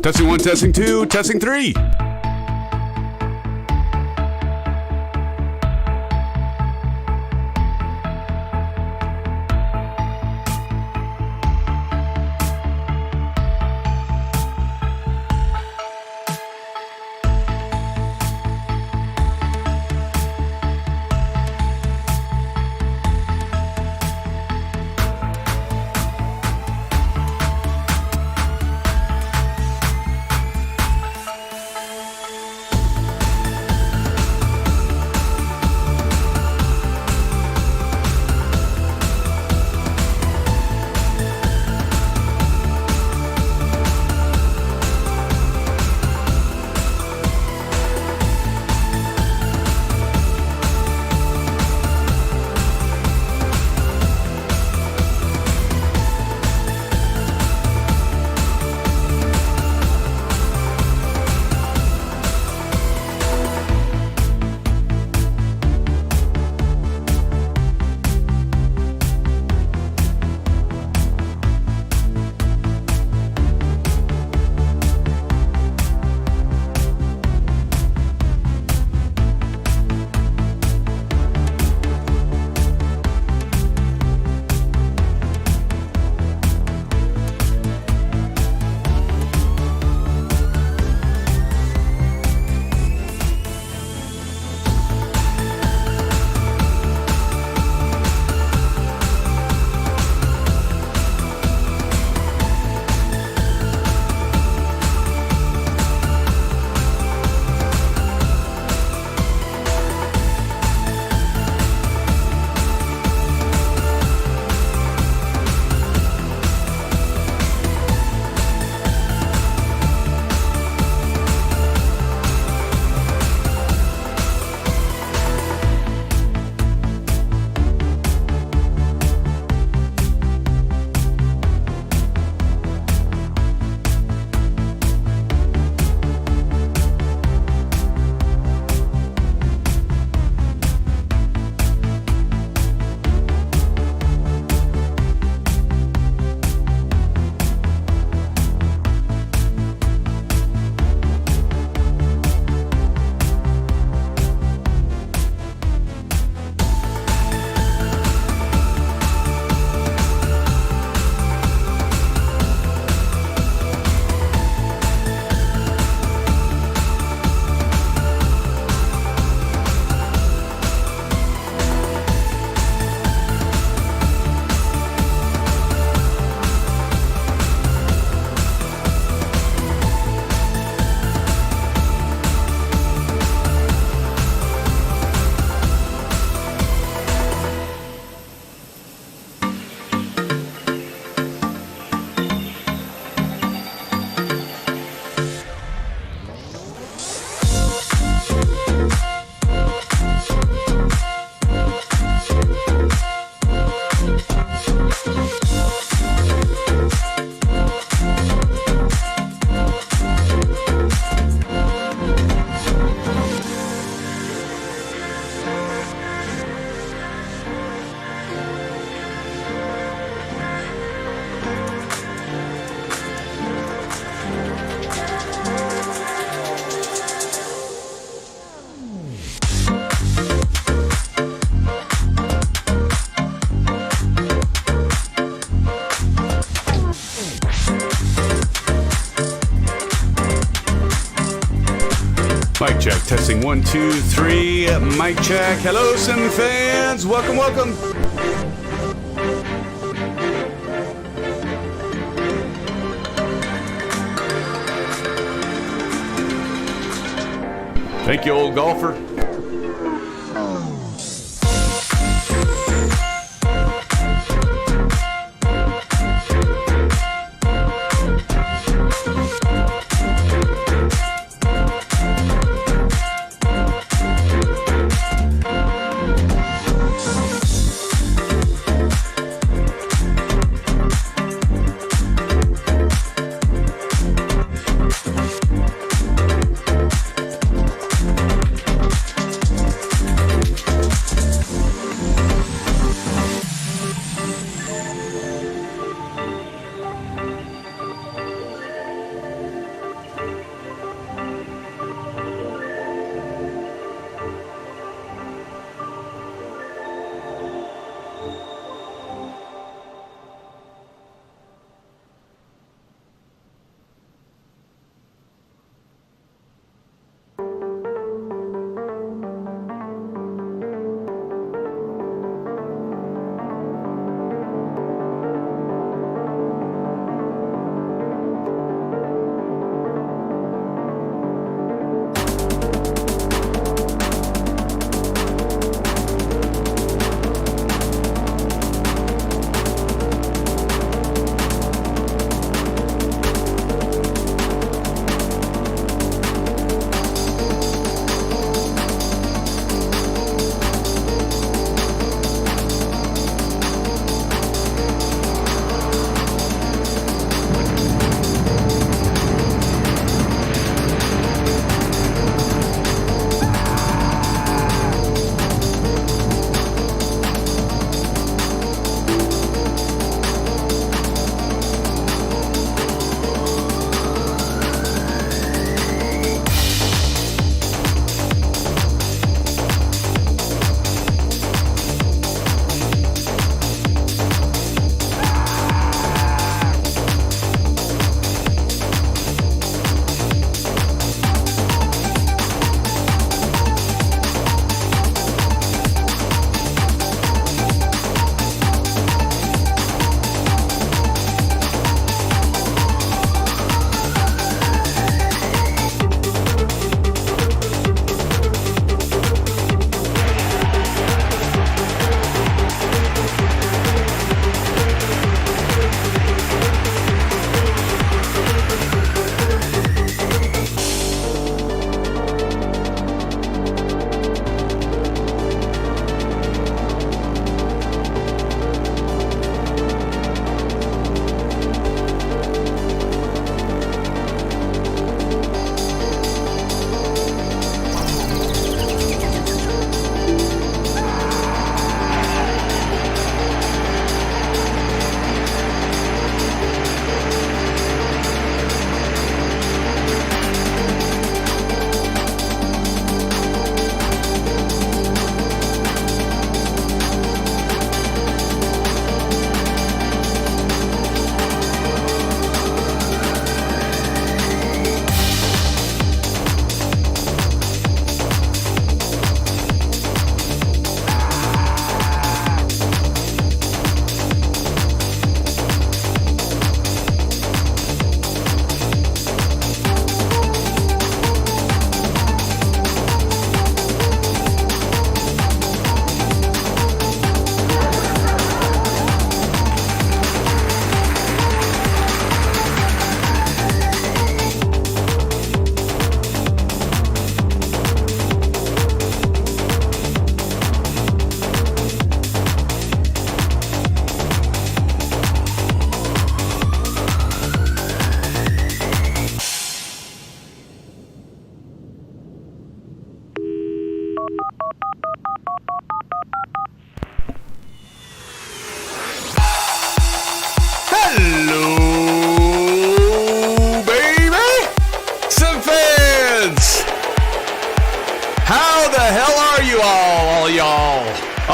Testing 1, testing 2, testing 3. Mic check, testing 1, 2, 3. Mic check. Hello, SimFans. Welcome, welcome. Thank you, old golfer.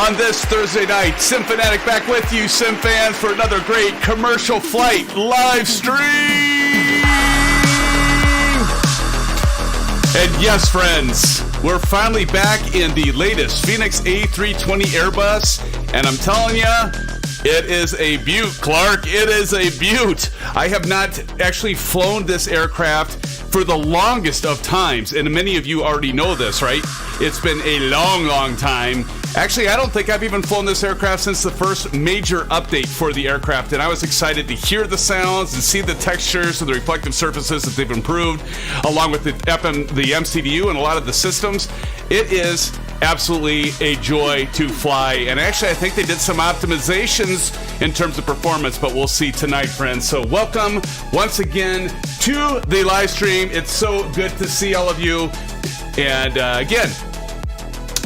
On this Thursday night, SimFanatic back with you, SimFans, for another great commercial flight live stream. And Yes, friends, we're finally back in the latest Fenix A320 Airbus, and I'm telling you, it is a beaut, Clark. It is a beaut. I have not actually flown this aircraft for the longest of times, and many of you already know this, right? It's been a long time. Actually, I don't think I've even flown this aircraft since the first major update for the aircraft, and I was excited to hear the sounds and see the textures and the reflective surfaces that they've improved, along with the MCDU and a lot of the systems. It is absolutely a joy to fly, and actually I think they did some optimizations in terms of performance, but we'll see tonight, friends. So welcome once again to the live stream. It's so good to see all of you, and again,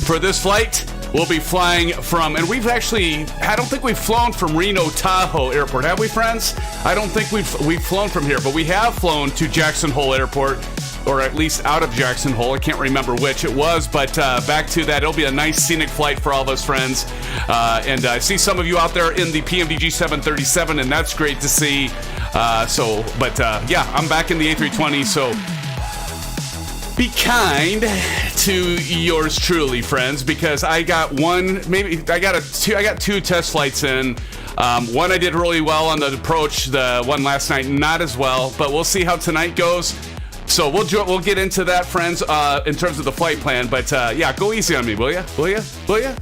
for this flight, we'll be flying from, and I don't think we've flown from Reno Tahoe Airport, have we, friends? I don't think we've flown from here, but we have flown to Jackson Hole Airport, or at least out of Jackson Hole. I can't remember which it was, but back to that. It'll be a nice scenic flight for all of us, friends. And I see some of you out there in the PMDG 737, and that's great to see. Yeah, I'm back in the A320, so be kind to yours truly, friends, because I got two test flights in. One I did really well on the approach, the one last night not as well, but we'll see how tonight goes. So we'll get into that, friends, in terms of the flight plan. But yeah, go easy on me, will ya? Will ya?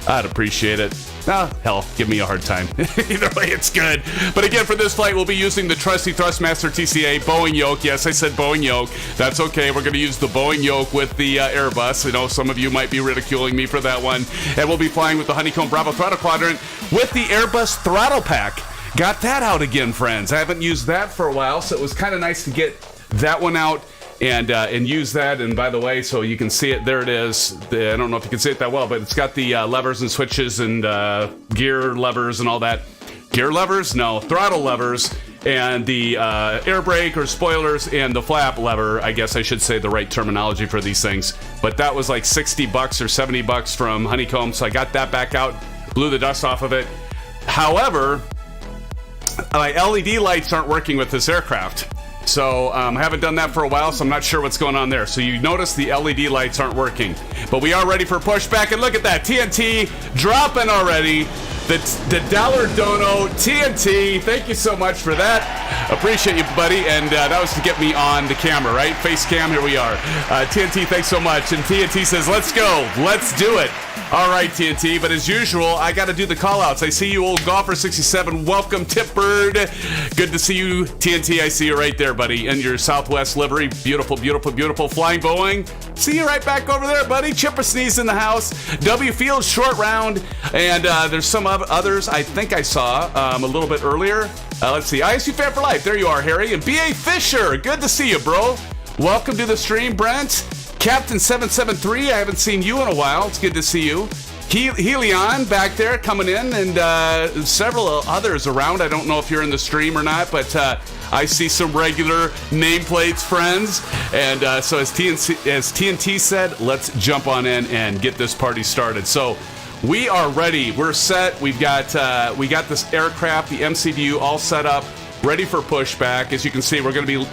I'd appreciate it. Hell, give me a hard time. Either way, it's good. But again, for this flight, we'll be using the trusty Thrustmaster TCA Boeing Yoke. Yes, I said Boeing Yoke. That's okay. We're going to use the Boeing Yoke with the Airbus. I know some of you might be ridiculing me for that one. And we'll be flying with the Honeycomb Bravo Throttle Quadrant with the Airbus Throttle Pack. Got that out again, friends. I haven't used that for a while, so it was kind of nice to get that one out and use that. And by the way, so you can see it, there it is. I don't know if you can see it that well, but it's got the levers and switches and gear levers and all that. Gear levers? No, throttle levers, and the air brake or spoilers and the flap lever. I guess I should say the right terminology for these things. But that was like $60 or $70 from Honeycomb, so I got that back out, blew the dust off of it. However, my LED lights aren't working with this aircraft. So I haven't done that for a while, so I'm not sure what's going on there. So you notice the LED lights aren't working. But we are ready for pushback, and look at that, TNT dropping already. The dollar dono TNT, thank you so much for that. Appreciate you, buddy. And that was to get me on the camera, right? Face cam, here we are. TNT, thanks so much. And TNT says, let's go, let's do it. All right, TNT, but as usual, I got to do the call-outs. I see you, Old Golfer 67. Welcome, Tip Bird. Good to see you, TNT. I see you right there, buddy, in your Southwest livery. Beautiful, beautiful, beautiful. Flying Boeing. See you right back over there, buddy. Chipper Sneeze in the house. W Fields, short round. And there's some others I think I saw a little bit earlier. Let's see. ISU Fan for Life. There you are, Harry. And B.A. Fisher. Good to see you, bro. Welcome to the stream, Brent. Captain 773, I haven't seen you in a while. It's good to see you. Helion back there coming in, and several others around. I don't know if you're in the stream or not, but I see some regular nameplates, friends. And so as TNT said, let's jump on in and get this party started. So we are ready. We're set. We got this aircraft, the MCDU, all set up, ready for pushback. As you can see, we're going to be.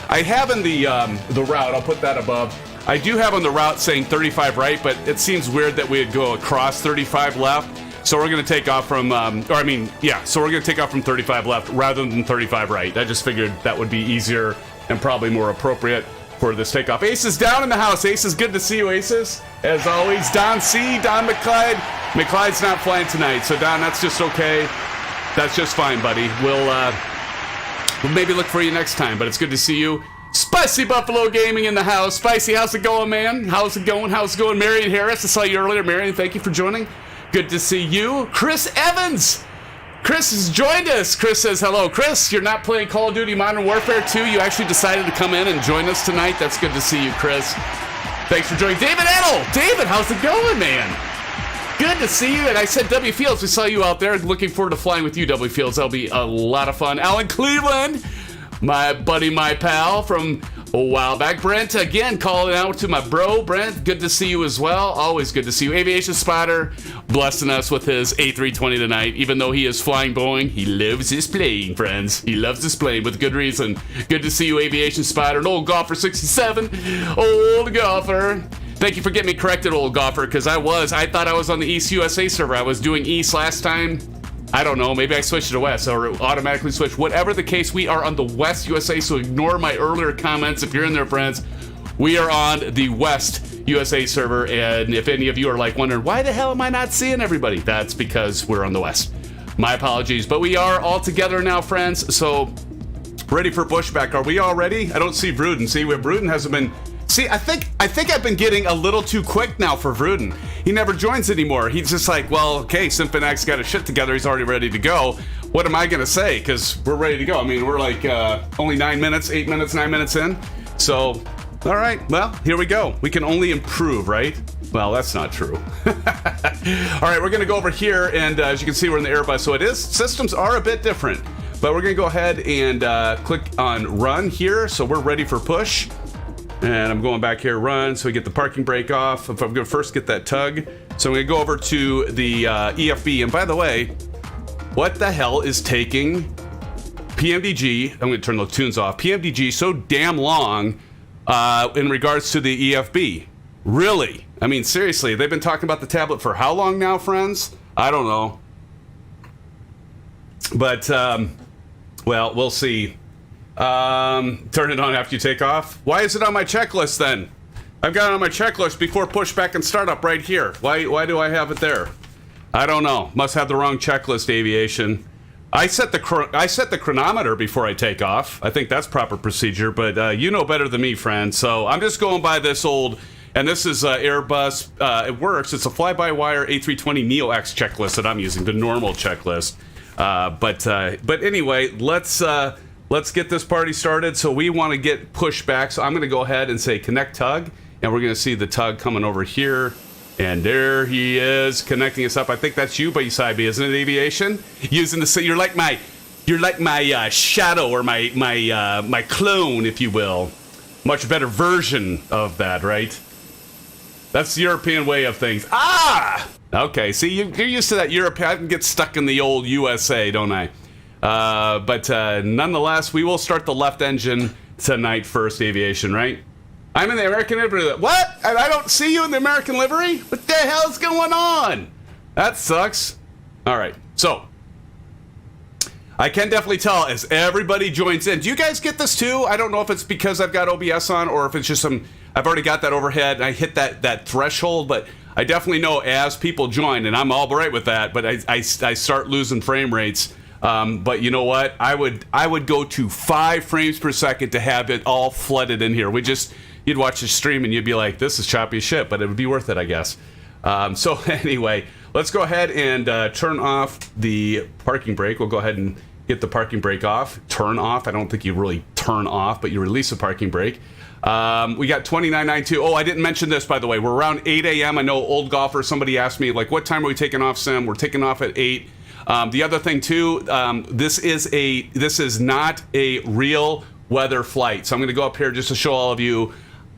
I have in the route. I'll put that above. I do have on the route saying 35 right, but it seems weird that we'd go across 35 left. So we're going to take off from, so we're going to take off from 35 left rather than 35 right. I just figured that would be easier and probably more appropriate for this takeoff. Ace is down in the house. Ace is good to see you, Aces. As always, Don C, Don McClyde. McClyde's not flying tonight, so Don, that's just okay. That's just fine, buddy. We'll maybe look for you next time, but it's good to see you. Spicy Buffalo Gaming in the house. Spicy, how's it going, man? How's it going? Marion Harris, I saw you earlier. Marion, thank you for joining. Good to see you. Chris Evans. Chris has joined us. Chris says, hello. Chris, you're not playing Call of Duty Modern Warfare 2. You actually decided to come in and join us tonight. That's good to see you, Chris. Thanks for joining. David Edel. David, how's it going, man? Good to see you. And I said W Fields, we saw you out there. Looking forward to flying with you, W Fields. That'll be a lot of fun. Alan Cleveland. my buddy, my pal from a while back. Brent, again, calling out to my bro, Brent. Good to see you as well. Always good to see you. Aviation Spotter, blessing us with his A320 tonight. Even though he is flying Boeing, he loves his plane, friends. He loves his plane with good reason. Good to see you, Aviation Spotter. An old golfer 67. Old golfer. Thank you for getting me corrected, old golfer, because I thought I was on the East USA server. I was doing East last time. I don't know, maybe I switched to West or automatically switched. Whatever the case, we are on the West USA, so ignore my earlier comments if you're in there, friends. We are on the West USA server, and if any of you are like wondering, why the hell am I not seeing everybody? That's because we're on the West. My apologies, but we are all together now, friends, so ready for pushback. Are we all ready? I don't see Vruden. See, Vruden hasn't been... See, I think I've been getting a little too quick now for Vruden. He never joins anymore. He's just like, well, okay, SimFanatic's got his shit together. He's already ready to go. What am I going to say? Because we're ready to go. I mean, we're like only 9 minutes, 8 minutes, 9 minutes in. So, all right, well, here we go. We can only improve, right? Well, that's not true. All right, we're going to go over here, and as you can see, we're in the Airbus. So systems are a bit different. But we're going to go ahead and click on run here. So we're ready for push. And I'm going back here, run, so we get the parking brake off. If I'm going to first get that tug. So I'm going to go over to the EFB. And by the way, what the hell is taking PMDG, I'm going to turn the tunes off, PMDG so damn long in regards to the EFB? Really? I mean, seriously, they've been talking about the tablet for how long now, friends? I don't know. But, well, we'll see. Turn it on after you take off. Why is it on my checklist then? I've got it on my checklist before pushback and startup right here. Why do I have it there? I don't know. Must have the wrong checklist, aviation. I set the chronometer before I take off. I think that's proper procedure, but you know better than me, friend. So I'm just going by this old, and this is Airbus. It works. It's a fly-by-wire A320 Neo X checklist that I'm using, the normal checklist. But anyway, let's get this party started. So we want to get pushback. So I'm going to go ahead and say connect tug. And we're going to see the tug coming over here. And there he is connecting us up. I think that's you, Baisaibi, isn't it, aviation? Using the, you're like my shadow or my clone, if you will. Much better version of that, right? That's the European way of things. Ah! Okay, see, you're used to that European. I can get stuck in the old USA, don't I? But nonetheless, we will start the left engine tonight first, aviation, right? I'm in the American livery. What? I don't see you in the American livery? What the hell's going on? That sucks. All right, so I can definitely tell as everybody joins in. Do you guys get this too? I don't know if it's because I've got OBS on or if it's just I've already got that overhead and I hit that threshold, but I definitely know as people join, and I'm all right with that, but I start losing frame rates. But you know what? I would go to 5 frames per second to have it all flooded in here. You'd watch the stream and you'd be like, this is choppy as shit, but it would be worth it, I guess. So anyway, let's go ahead and turn off the parking brake. We'll go ahead and get the parking brake off. Turn off. I don't think you really turn off, but you release the parking brake. We got 2992. Oh, I didn't mention this, by the way. We're around 8 a.m. I know old golfer, somebody asked me, like, what time are we taking off, Sim? We're taking off at 8. The other thing too, this is not a real weather flight. So I'm going to go up here just to show all of you.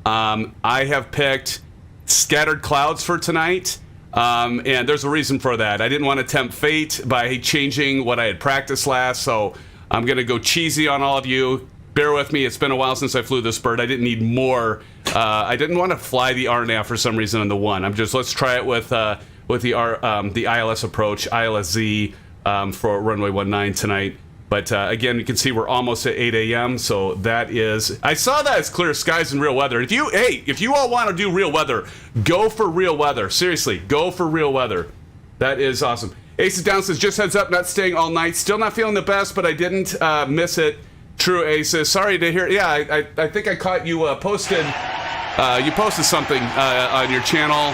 I have picked scattered clouds for tonight, and there's a reason for that. I didn't want to tempt fate by changing what I had practiced last, so I'm going to go cheesy on all of you. Bear with me. It's been a while since I flew this bird. I didn't need more. I didn't want to fly the RNAV for some reason on the one. Let's try it with the ILS approach, ILSZ for runway 19 tonight. But again, you can see we're almost at 8 a.m. So that is, I saw that as clear skies and real weather. If you all want to do real weather, go for real weather. Seriously, go for real weather. That is awesome. Ace is down, says just heads up, not staying all night. Still not feeling the best, but I didn't miss it. True, Ace says, sorry to hear. Yeah, I think I caught you posted. You posted something on your channel.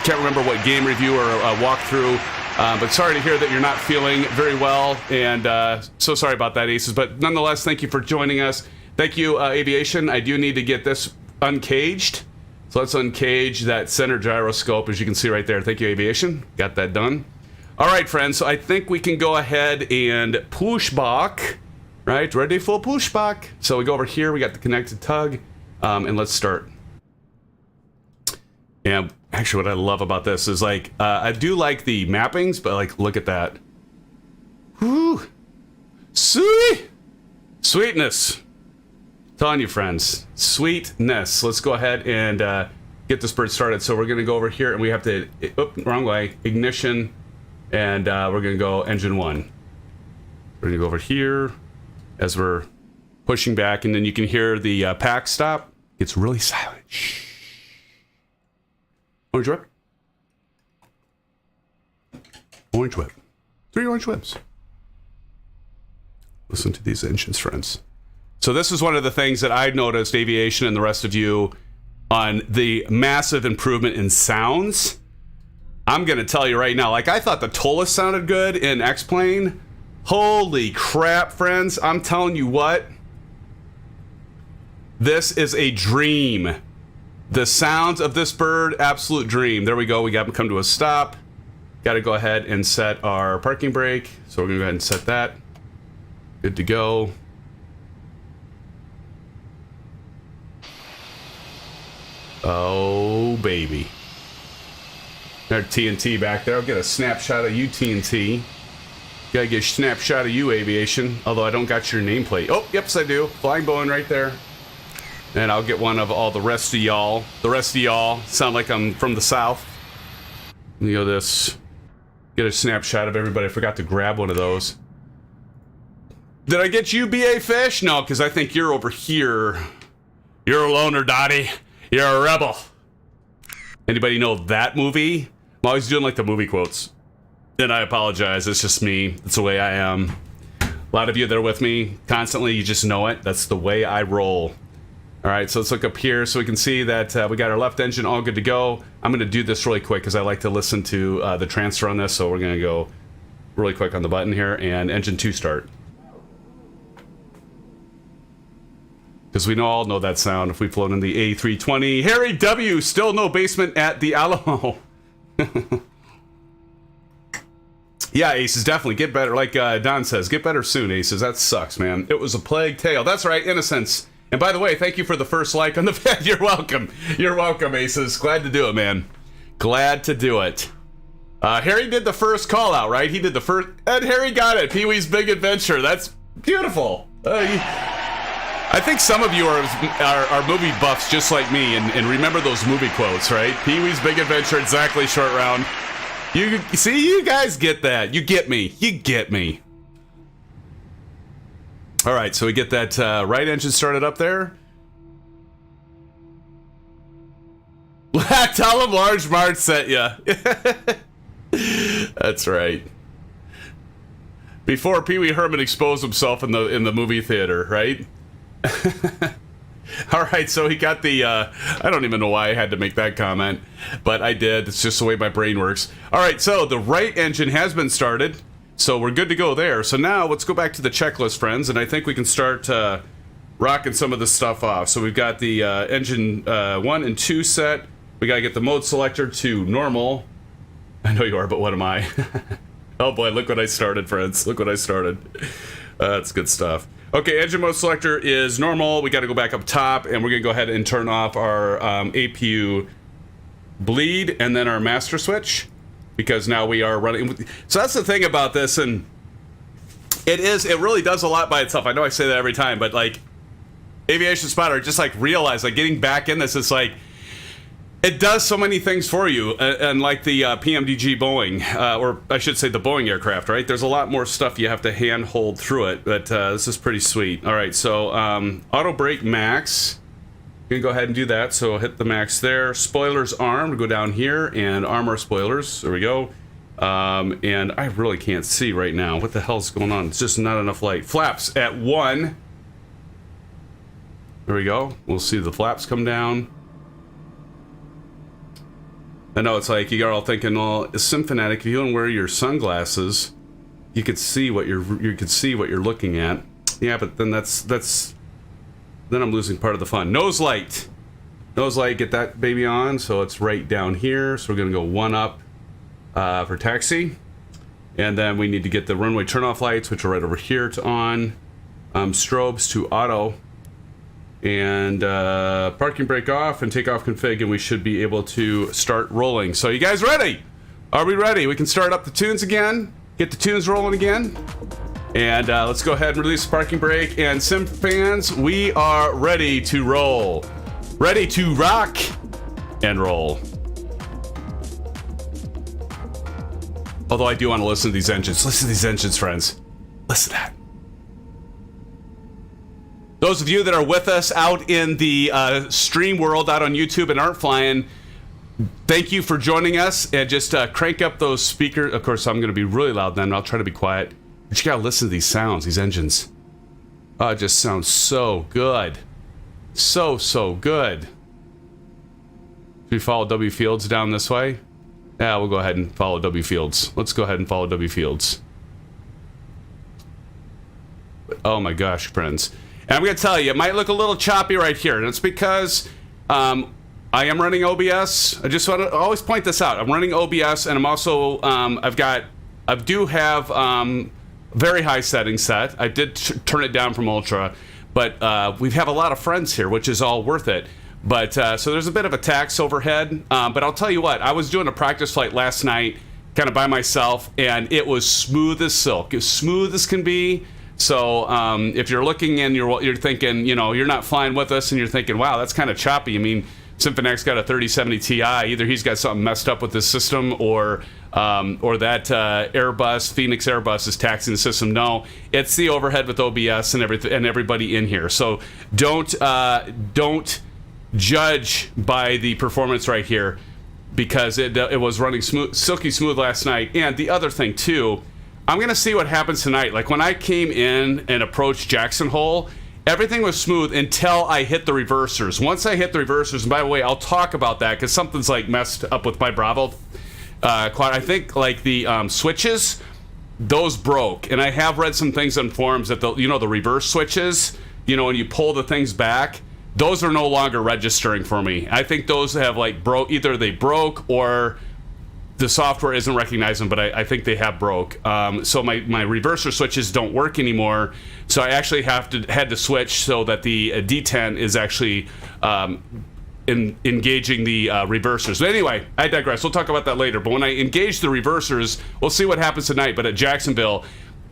Can't remember what game review or walkthrough. But sorry to hear that you're not feeling very well, and so sorry about that, Aces. But nonetheless, thank you for joining us. Thank you, Aviation. I do need to get this uncaged. So let's uncage that center gyroscope, as you can see right there. Thank you, Aviation. Got that done. All right, friends. So I think we can go ahead and push back. Right, ready for pushback. So we go over here, we got the connected tug, and let's start. And actually what I love about this is like, I do like the mappings, but like, look at that. Whoo! Sweet! Sweetness. Telling you, friends. Sweetness. Let's go ahead and get this bird started. So we're going to go over here and we have to, wrong way, ignition, and we're going to go engine 1. We're going to go over here as we're pushing back, and then you can hear the pack stop. It's really silent. Shh. Orange whip. Orange whip. 3 orange whips. Listen to these engines, friends. So this is one of the things that I noticed, aviation and the rest of you, on the massive improvement in sounds. I'm going to tell you right now, like I thought the Tolus sounded good in X-Plane. Holy crap, friends. I'm telling you what. This is a dream. The sounds of this bird, absolute dream. There we go. We got to come to a stop. Got to go ahead and set our parking brake. So we're going to go ahead and set that. Good to go. Oh, baby. There's TNT back there. I'll get a snapshot of you, TNT. Gotta get a snapshot of you, aviation. Although I don't got your nameplate. Oh, yes, I do. Flying Boeing right there. And I'll get one of all the rest of y'all. The rest of y'all sound like I'm from the South. You know this. Get a snapshot of everybody. I forgot to grab one of those. Did I get you, BA Fish? No, because I think you're over here. You're a loner, Dottie. You're a rebel. Anybody know that movie? I'm always doing like the movie quotes. And I apologize. It's just me. It's the way I am. A lot of you that are with me constantly, you just know it. That's the way I roll. All right, so let's look up here so we can see that we got our left engine all good to go. I'm going to do this really quick because I like to listen to the transfer on this. So we're going to go really quick on the button here and engine 2 start. Because we all know that sound if we've flown in the A320. Harry W. Still no basement at the Alamo. Yeah, Aces, definitely get better. Like Don says, get better soon, Aces. That sucks, man. It was a plague tale. That's right, Innocence. And by the way, thank you for the first like on the vid. You're welcome. You're welcome, Aces. Glad to do it, man. Glad to do it. Harry did the first call out, right? He did the first, and Harry got it. Pee-wee's Big Adventure. That's beautiful. I think some of you are movie buffs just like me and remember those movie quotes, right? Pee-wee's Big Adventure, exactly, short round. You see, you guys get that. You get me. You get me. All right, so we get that right engine started up there. Tell him Large Marge sent ya. That's right. Before Pee Wee Herman exposed himself in the movie theater, right? All right, so he got the, I don't even know why I had to make that comment, but I did. It's just the way my brain works. All right, so the right engine has been started, so we're good to go there. So now let's go back to the checklist, friends, and I think we can start rocking some of this stuff off. So we've got the engine 1 and 2 set. We got to get the mode selector to normal. I know you are, but what am I? Oh boy, look what I started, friends. Look what I started. That's good stuff. Okay, engine mode selector is normal. We got to go back up top, and we're going to go ahead and turn off our APU bleed and then our master switch, because now we are running. So that's the thing about this, and it really does a lot by itself. I know I say that every time, but like Aviation Spotter, just like realize, like getting back in this, it's like it does so many things for you, and like the PMDG Boeing, or I should say the Boeing aircraft, right? There's a lot more stuff you have to hand hold through it, but this is pretty sweet. All right, so auto brake max. You can go ahead and do that, so hit the max there. Spoilers armed, go down here and arm our spoilers. There we go. And I really can't see right now. What the hell's going on? It's just not enough light. Flaps at 1. There we go. We'll see the flaps come down. I know it's like you're all thinking, well, SimFanatic, if you don't wear your sunglasses, you could see what you're looking at. Yeah, but then then I'm losing part of the fun. Nose light, get that baby on. So it's right down here. So we're gonna go 1 up for taxi, and then we need to get the runway turn off lights, which are right over here to on. strobes to auto, and parking brake off and takeoff config, and we should be able to start rolling. So you guys ready? Are we ready? We can start up the tunes again, get the tunes rolling again, and let's go ahead and release the parking brake. And SimFans, we are ready to roll. Ready to rock and roll. Although I do want to listen to these engines. Listen to these engines, friends. Listen to that. Those of you that are with us out in the stream world, out on YouTube and aren't flying, thank you for joining us. And just crank up those speakers. Of course, I'm going to be really loud then. I'll try to be quiet. But you got to listen to these sounds, these engines. Oh, it just sounds so good. So good. Should we follow W Fields down this way? Yeah, we'll go ahead and follow W Fields. Let's go ahead and follow W Fields. Oh my gosh, friends. And I'm going to tell you, it might look a little choppy right here. And it's because I am running OBS. I just want to always point this out. I'm running OBS, and I'm also, I do have very high settings set. I did turn it down from Ultra, but we have a lot of friends here, which is all worth it. But so there's a bit of a tax overhead. But I'll tell you what, I was doing a practice flight last night, kind of by myself, and it was smooth as silk, as smooth as can be. So if you're looking and you're thinking, you know, you're not flying with us, and you're thinking, wow, that's kind of choppy. I mean, SimFanatic's got a 3070 Ti. Either he's got something messed up with his system, or that Airbus, Fenix Airbus, is taxing the system. No, it's the overhead with OBS and everything, and everybody in here. So don't judge by the performance right here, because it was running smooth, silky smooth last night. And the other thing too, I'm gonna see what happens tonight. Like when I came in and approached Jackson Hole, everything was smooth until I hit the reversers. Once I hit the reversers, and by the way, I'll talk about that because something's like messed up with my Bravo quad. I think like the switches, those broke, and I have read some things on forums that the reverse switches, when you pull the things back, those are no longer registering for me. I think those have like broke. Either they broke or the software isn't recognizing them, but I think they have broke. So my reverser switches don't work anymore. So I actually had to switch so that the D10 is actually engaging the reversers. But anyway, I digress. We'll talk about that later. But when I engage the reversers, we'll see what happens tonight. But at Jacksonville,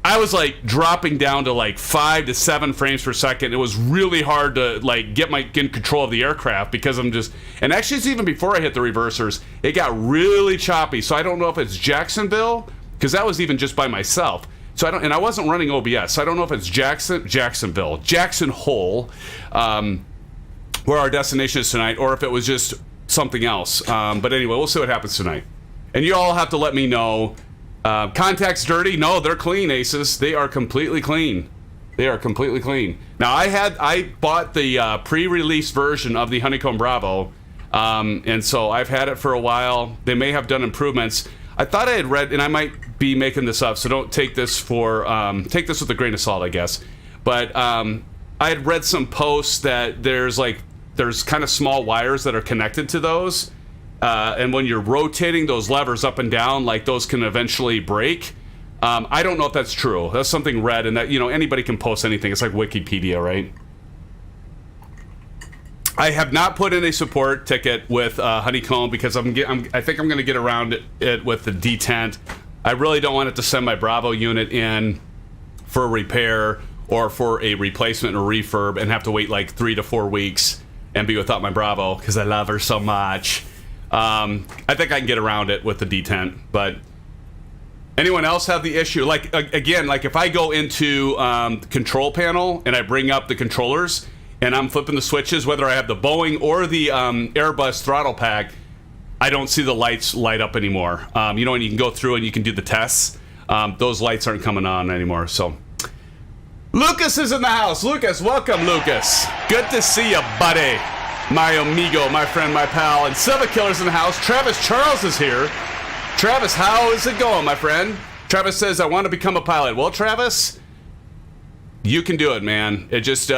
I was like dropping down to like 5 to 7 frames per second. It was really hard to like get in control of the aircraft because and actually it's even before I hit the reversers, it got really choppy. So I don't know if it's Jacksonville, because that was even just by myself. So I wasn't running OBS. So I don't know if it's Jacksonville, Jackson Hole, where our destination is tonight, or if it was just something else. But anyway, we'll see what happens tonight. And you all have to let me know. Contacts dirty? No, they're clean, Aces. They are completely clean. They are completely clean. Now, I bought the pre-release version of the Honeycomb Bravo, and so I've had it for a while. They may have done improvements. I thought I had read, and I might be making this up, so don't take this with a grain of salt, I guess. But I had read some posts that there's kind of small wires that are connected to those. And when you're rotating those levers up and down, like those can eventually break. I don't know if that's true. That's something read, and that anybody can post anything. It's like Wikipedia, right? I have not put in a support ticket with Honeycomb because I think I'm going to get around it with the D10. I really don't want it to send my Bravo unit in for a repair or for a replacement or refurb and have to wait like 3 to 4 weeks and be without my Bravo because I love her so much. I think I can get around it with the D10, but anyone else have the issue? Like, again, like if I go into control panel and I bring up the controllers and I'm flipping the switches, whether I have the Boeing or the Airbus throttle pack, I don't see the lights light up anymore. And you can go through and you can do the tests. Those lights aren't coming on anymore, so. Lucas is in the house. Lucas, welcome, Lucas. Good to see you, buddy. My amigo, my friend, my pal, and Silva Killer's in the house. Travis Charles is here. Travis, how is it going, my friend? Travis says, I want to become a pilot. Well, Travis, you can do it, man. It just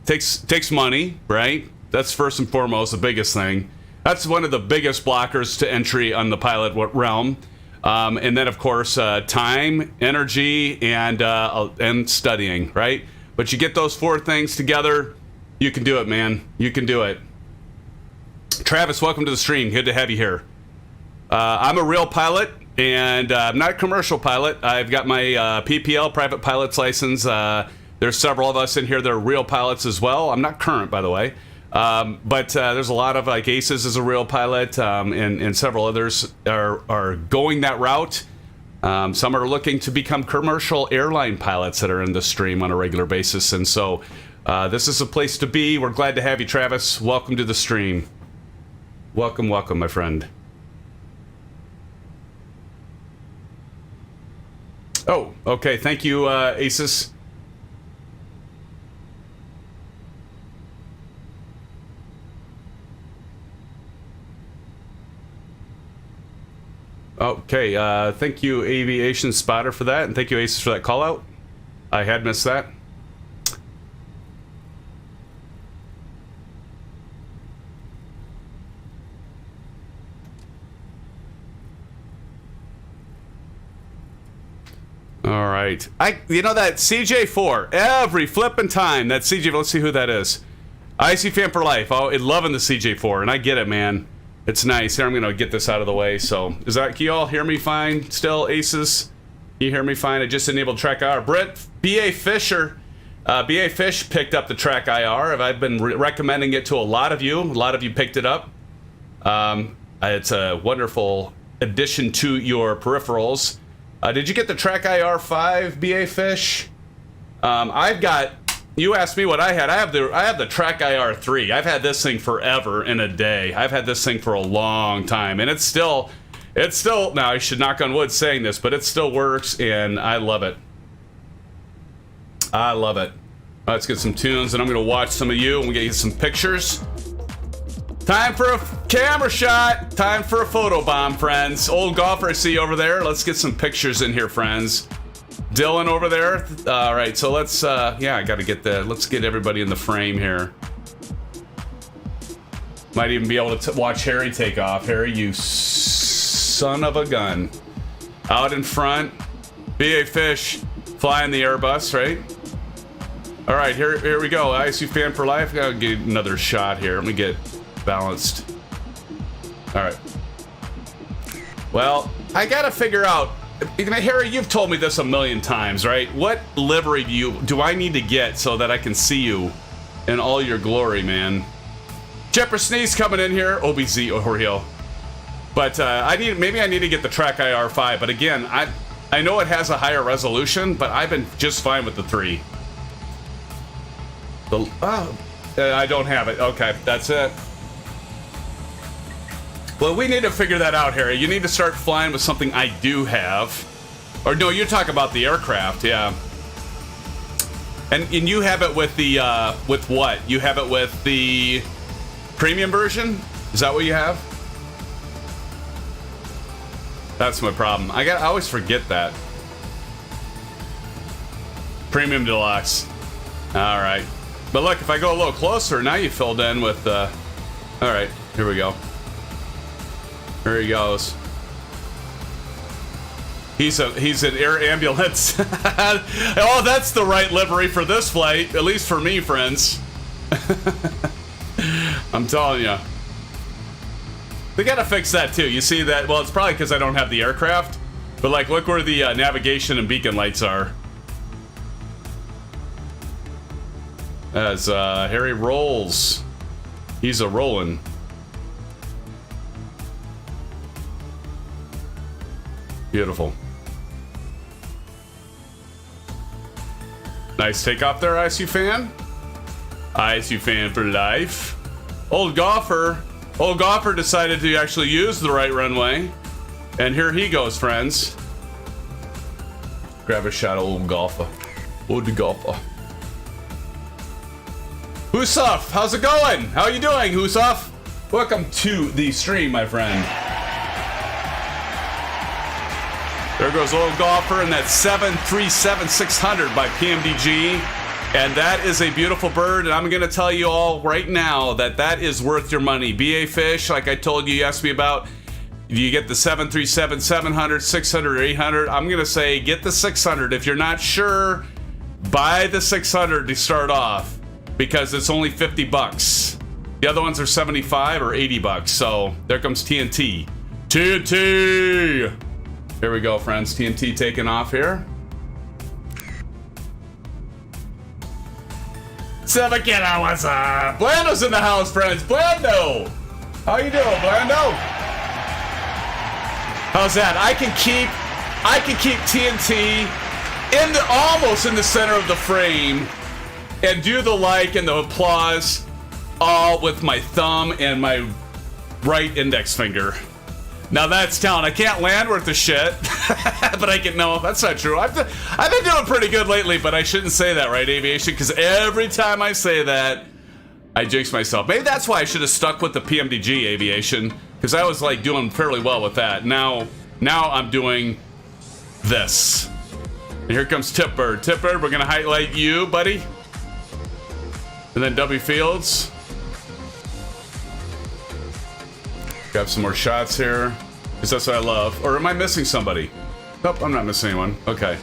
takes money, right? That's first and foremost the biggest thing. That's one of the biggest blockers to entry on the pilot realm. And then, of course, time, energy, and studying, right? but you get those 4 things together, you can do it, man. You can do it. Travis, welcome to the stream. Good to have you here. I'm a real pilot, and I'm not a commercial pilot. I've got my PPL, private pilot's license. There's several of us in here that are real pilots as well. I'm not current, by the way. But there's a lot of, like, Aces is a real pilot, and several others are going that route. Some are looking to become commercial airline pilots that are in the stream on a regular basis. And so this is a place to be. We're glad to have you, Travis. Welcome to the stream. Welcome, welcome, my friend. Oh, okay. Thank you, Aces. Okay, thank you, Aviation Spotter, for that, and thank you, Aces, for that call out. I had missed that. All right. You know that CJ4, every flipping time, that CJ, let's see who that is. IC Fan for Life. Oh, loving the CJ4, and I get it, man. It's nice. Here, I'm going to get this out of the way. So, can you all hear me fine still, Aces? Can you hear me fine? I just enabled Track IR. Brent, B.A. Fisher, B.A. Fish picked up the Track IR. I've been recommending it to a lot of you. A lot of you picked it up. It's a wonderful addition to your peripherals. Did you get the Track IR 5, B.A. Fish? I've got... You asked me what I had. I have the Track IR 3. I've had this thing forever in a day. I've had this thing for a long time, and it's still. Now I should knock on wood saying this, but it still works, and I love it. I love it. Let's get some tunes, and I'm gonna watch some of you, and we'll get you some pictures. Time for a camera shot. Time for a photo bomb, friends. Old golfer, I see you over there. Let's get some pictures in here, friends. Dylan over there. All right, so let's yeah, I gotta get let's get everybody in the frame here. Might even be able to watch Harry take off. Harry, you son of a gun. Out in front, B.A. Fish flying the Airbus, right? All right, here we go. ISU Fan for Life. I'll get another shot here. Let me get balanced. All right. Well, I gotta figure out. Harry, you've told me this a million times, right? What livery do I need to get so that I can see you in all your glory, man? Jepper Sneeze coming in here. OBZ Oreo. But maybe I need to get the Track IR 5. But again, I know it has a higher resolution, but I've been just fine with the 3. I don't have it. Okay, that's it. Well, we need to figure that out, Harry. You need to start flying with something I do have. Or no, you're talking about the aircraft, yeah. And you have it with the, with what? You have it with the premium version? Is that what you have? That's my problem. I always forget that. Premium Deluxe. All right. But look, if I go a little closer, now you filled in with, all right, here we go. There he goes. He's an air ambulance. Oh, that's the right livery for this flight, at least for me, friends. I'm telling you. They gotta fix that too. You see that? Well, it's probably because I don't have the aircraft. But like, look where the navigation and beacon lights are. As Harry rolls. He's a rolling. Beautiful. Nice takeoff there, ISU Fan. ISU Fan for life. Old golfer decided to actually use the right runway. And here he goes, friends. Grab a shot of old golfer. Old golfer. Husuf, how's it going? How are you doing, Husuf? Welcome to the stream, my friend. There goes old golfer in that 737-600 by PMDG. And that is a beautiful bird. And I'm going to tell you all right now that is worth your money. BA Fish, like I told you, you asked me about, do you get the 737-700, 600, or 800? I'm going to say get the 600. If you're not sure, buy the 600 to start off because it's only 50 bucks. The other ones are 75 or 80 bucks. So there comes TNT. TNT! Here we go, friends. TNT taking off here. Kiddo, what's up? Blando's in the house, friends. Blando! How you doing, Blando? How's that? I can keep TNT almost in the center of the frame and do the like and the applause all with my thumb and my right index finger. Now that's talent. I can't land worth a shit, but I can. No, that's not true. I've been doing pretty good lately, but I shouldn't say that, right, Aviation? Because every time I say that, I jinx myself. Maybe that's why I should have stuck with the PMDG, Aviation, because I was like doing fairly well with that. Now I'm doing this. And here comes Tipbird. Tipbird, we're gonna highlight you, buddy. And then W Fields. Got some more shots here, because that's what I love. Or am I missing somebody? Nope, I'm not missing anyone. Okay.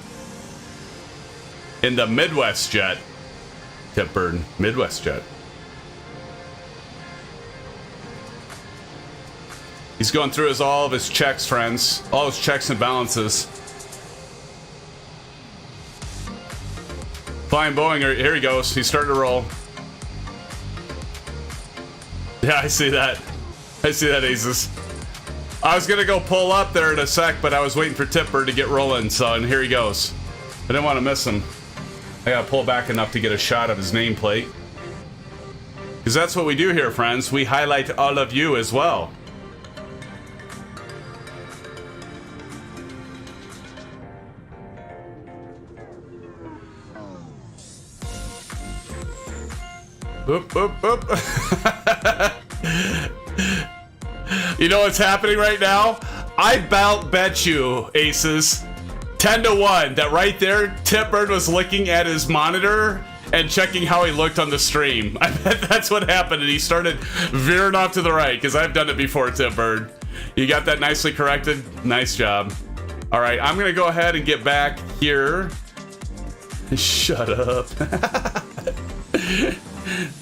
In the Midwest jet. Tipbird, Midwest jet. He's going through all of his checks, friends. All his checks and balances. Flying Boeing, here he goes. He's starting to roll. Yeah, I see that. I see that, Aces. I was gonna go pull up there in a sec, but I was waiting for Tipbird to get rolling, so, and here he goes. I didn't want to miss him. I gotta pull back enough to get a shot of his nameplate. Because that's what we do here, friends. We highlight all of you as well. Oop, oop, oop. You know what's happening right now? I bet you, Aces, 10-1, that right there, Tipbird was looking at his monitor and checking how he looked on the stream. I bet that's what happened, and he started veering off to the right, because I've done it before, Tipbird. You got that nicely corrected? Nice job. All right, I'm going to go ahead and get back here. Shut up.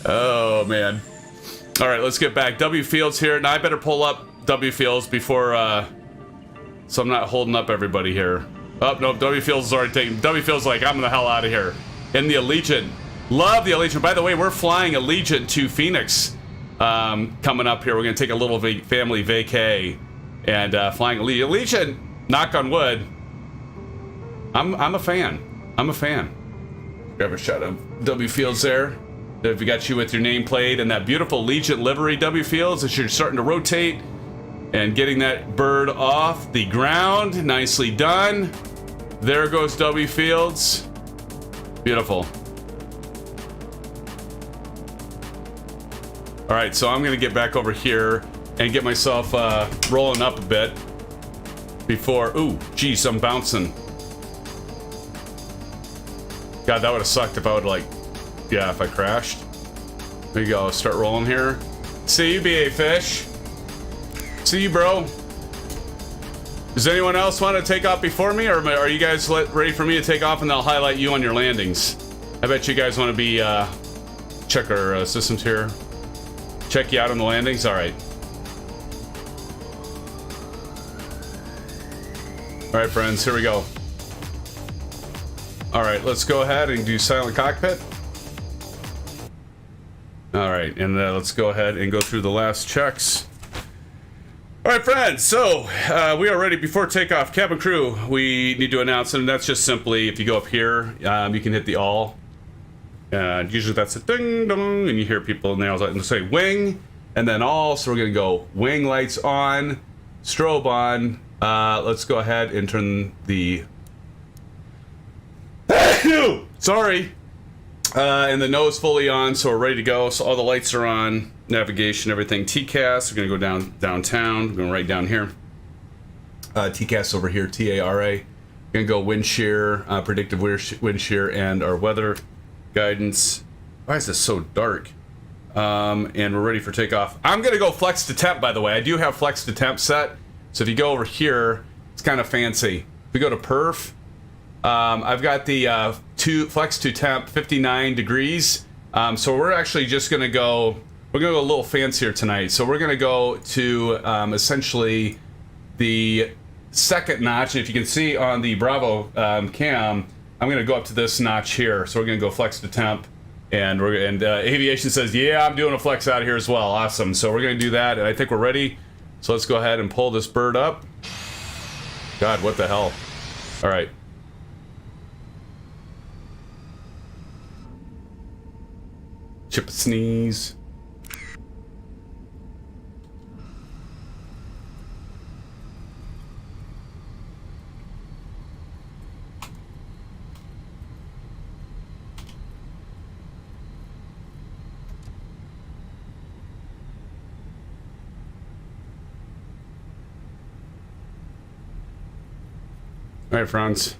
Oh, man. All right, let's get back. W Fields here. Now, I better pull up W Fields before, so I'm not holding up everybody here. Oh, no, W Fields is already taken. W Fields like, I'm the hell out of here. In the Allegiant. Love the Allegiant. By the way, we're flying Allegiant to Phoenix coming up here. We're going to take a little family vacay and flying Allegiant. Allegiant, knock on wood. I'm a fan. I'm a fan. Grab a shot of W Fields there. If we got you with your nameplate and that beautiful Allegiant livery, W Fields, as you're starting to rotate and getting that bird off the ground. Nicely done. There goes W Fields. Beautiful. All right, so I'm going to get back over here and get myself rolling up a bit before... Ooh, geez, I'm bouncing. God, that would have sucked if I would, like... Yeah, if I crashed. There you go. Start rolling here. See you, BA Fish. See you, bro. Does anyone else want to take off before me, or are you guys ready for me to take off and I'll highlight you on your landings? I bet you guys want to be check our systems here. Check you out on the landings. All right. All right, friends. Here we go. All right, let's go ahead and do silent cockpit. All right, and let's go ahead and go through the last checks. All right, friends, so we are ready. Before takeoff, cabin crew, we need to announce, and that's just simply, if you go up here, you can hit the all. Usually that's a ding dong, and you hear people in there. I was like, say wing, and then all. So we're gonna go wing lights on, strobe on. Let's go ahead and turn the... Sorry. And the nose fully on, so we're ready to go. So all the lights are on, navigation, everything. TCAS, we're gonna go downtown. We're going right down here. TCAS over here, TARA. Gonna go wind shear, predictive wind shear, and our weather guidance. Why is this so dark? And we're ready for takeoff. I'm gonna go flex to temp, by the way. I do have flex to temp set. So if you go over here, it's kind of fancy. If we go to perf, I've got the flex to temp 59 degrees. So we're actually just gonna go. We're gonna go a little fancier tonight. So we're gonna go to essentially the second notch. If you can see on the Bravo cam, I'm gonna go up to this notch here. So we're gonna go flex to temp, and aviation says, yeah, I'm doing a flex out of here as well. Awesome. So we're gonna do that, and I think we're ready. So let's go ahead and pull this bird up. God, what the hell? All right. Chip a sneeze. All right, Franz.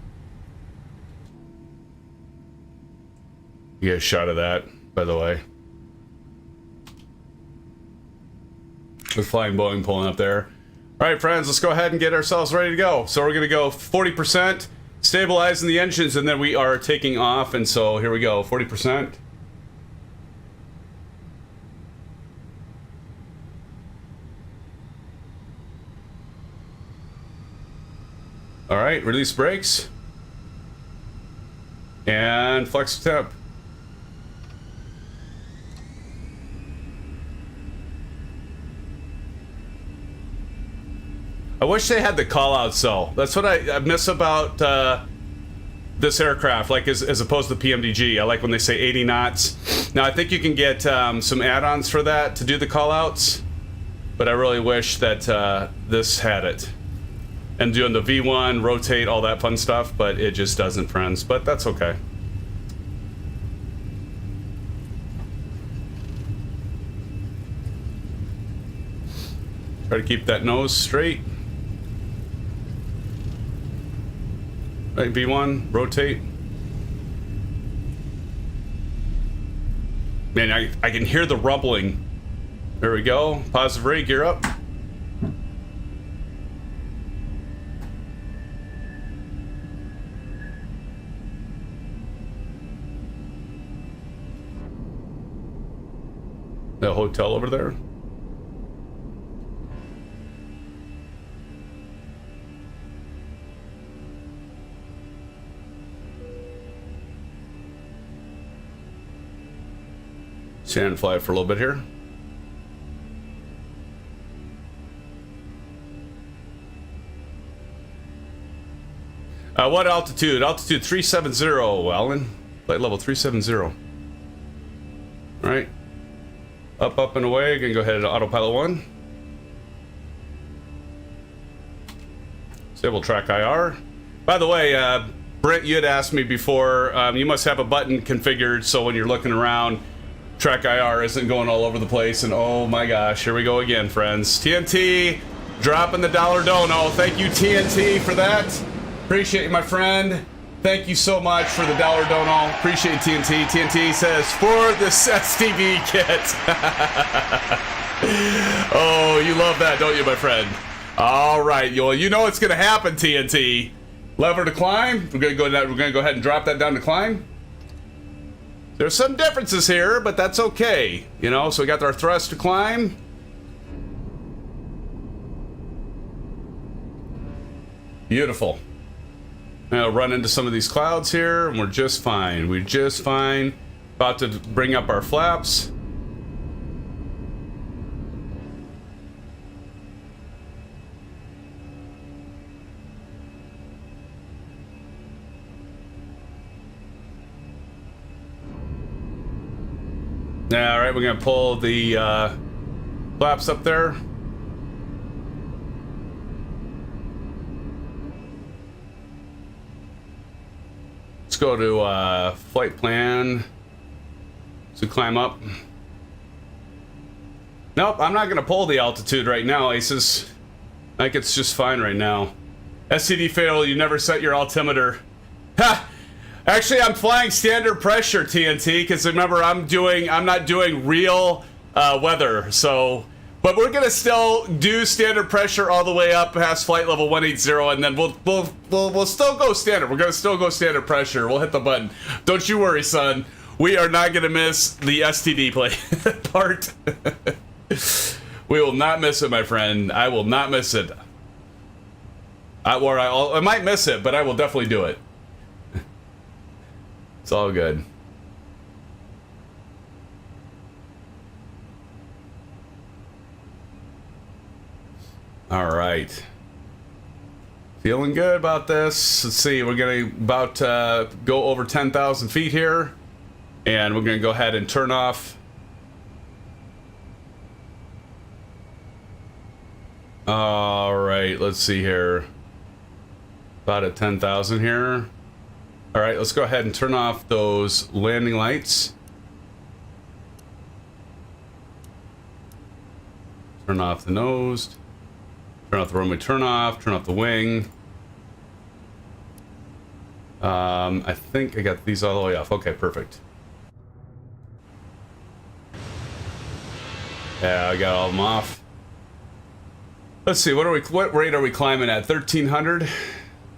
You get a shot of that, by the way. With flying Boeing pulling up there. All right, friends, let's go ahead and get ourselves ready to go. So we're going to go 40%, stabilizing the engines, and then we are taking off. And so here we go, 40%. All right, release brakes. And flex temp. I wish they had the callouts though. That's what I miss about this aircraft, like as opposed to PMDG. I like when they say 80 knots. Now I think you can get some add-ons for that to do the callouts, but I really wish that this had it. And doing the V1, rotate, all that fun stuff, but it just doesn't, friends. But that's okay. Try to keep that nose straight. Right, V1, rotate. Man, I can hear the rumbling. There we go. Positive rate, gear up. The hotel over there. Stand and fly for a little bit here. What altitude? Altitude 370, Alan. Flight level 370. All right. Up and away. Gonna go ahead to autopilot 1. Disable track IR. By the way, Brent, you had asked me before, you must have a button configured so when you're looking around, track IR isn't going all over the place. And oh my gosh, here we go again, friends. TNT dropping the dollar dono. Thank you, TNT, for that. Appreciate you, my friend. Thank you so much for the dollar dono. Appreciate TNT. TNT says, for the STV kit. Oh, you love that, don't you, my friend? All right, you know what's going to happen, TNT. Lever to climb. We're going to go ahead and drop that down to climb. There's some differences here, but that's okay. You know, so we got our thrust to climb. Beautiful. Now run into some of these clouds here, and we're just fine. We're just fine. About to bring up our flaps. All right, we're gonna pull the flaps up there. Let's go to flight plan. So climb up. Nope, I'm not gonna pull the altitude right now, Aces. I think it's just fine right now. STD fail, you never set your altimeter. Ha! Actually, I'm flying standard pressure, TNT, because remember, I'm not doing real weather. So But we're gonna still do standard pressure all the way up past flight level 180, and then we'll still go standard. We're gonna still go standard pressure. We'll hit the button. Don't you worry, son. We are not gonna miss the STD play part. We will not miss it, my friend. I will not miss it. I might miss it, but I will definitely do it. It's all good. All right. Feeling good about this. Let's see. We're going to about go over 10,000 feet here. And we're going to go ahead and turn off. All right. Let's see here. About at 10,000 here. All right. Let's go ahead and turn off those landing lights. Turn off the nose. Turn off the runway turn off, turn off the wing. I think I got these all the way off. Okay, perfect. Yeah, I got all of them off. Let's see, what rate are we climbing at? 1,300.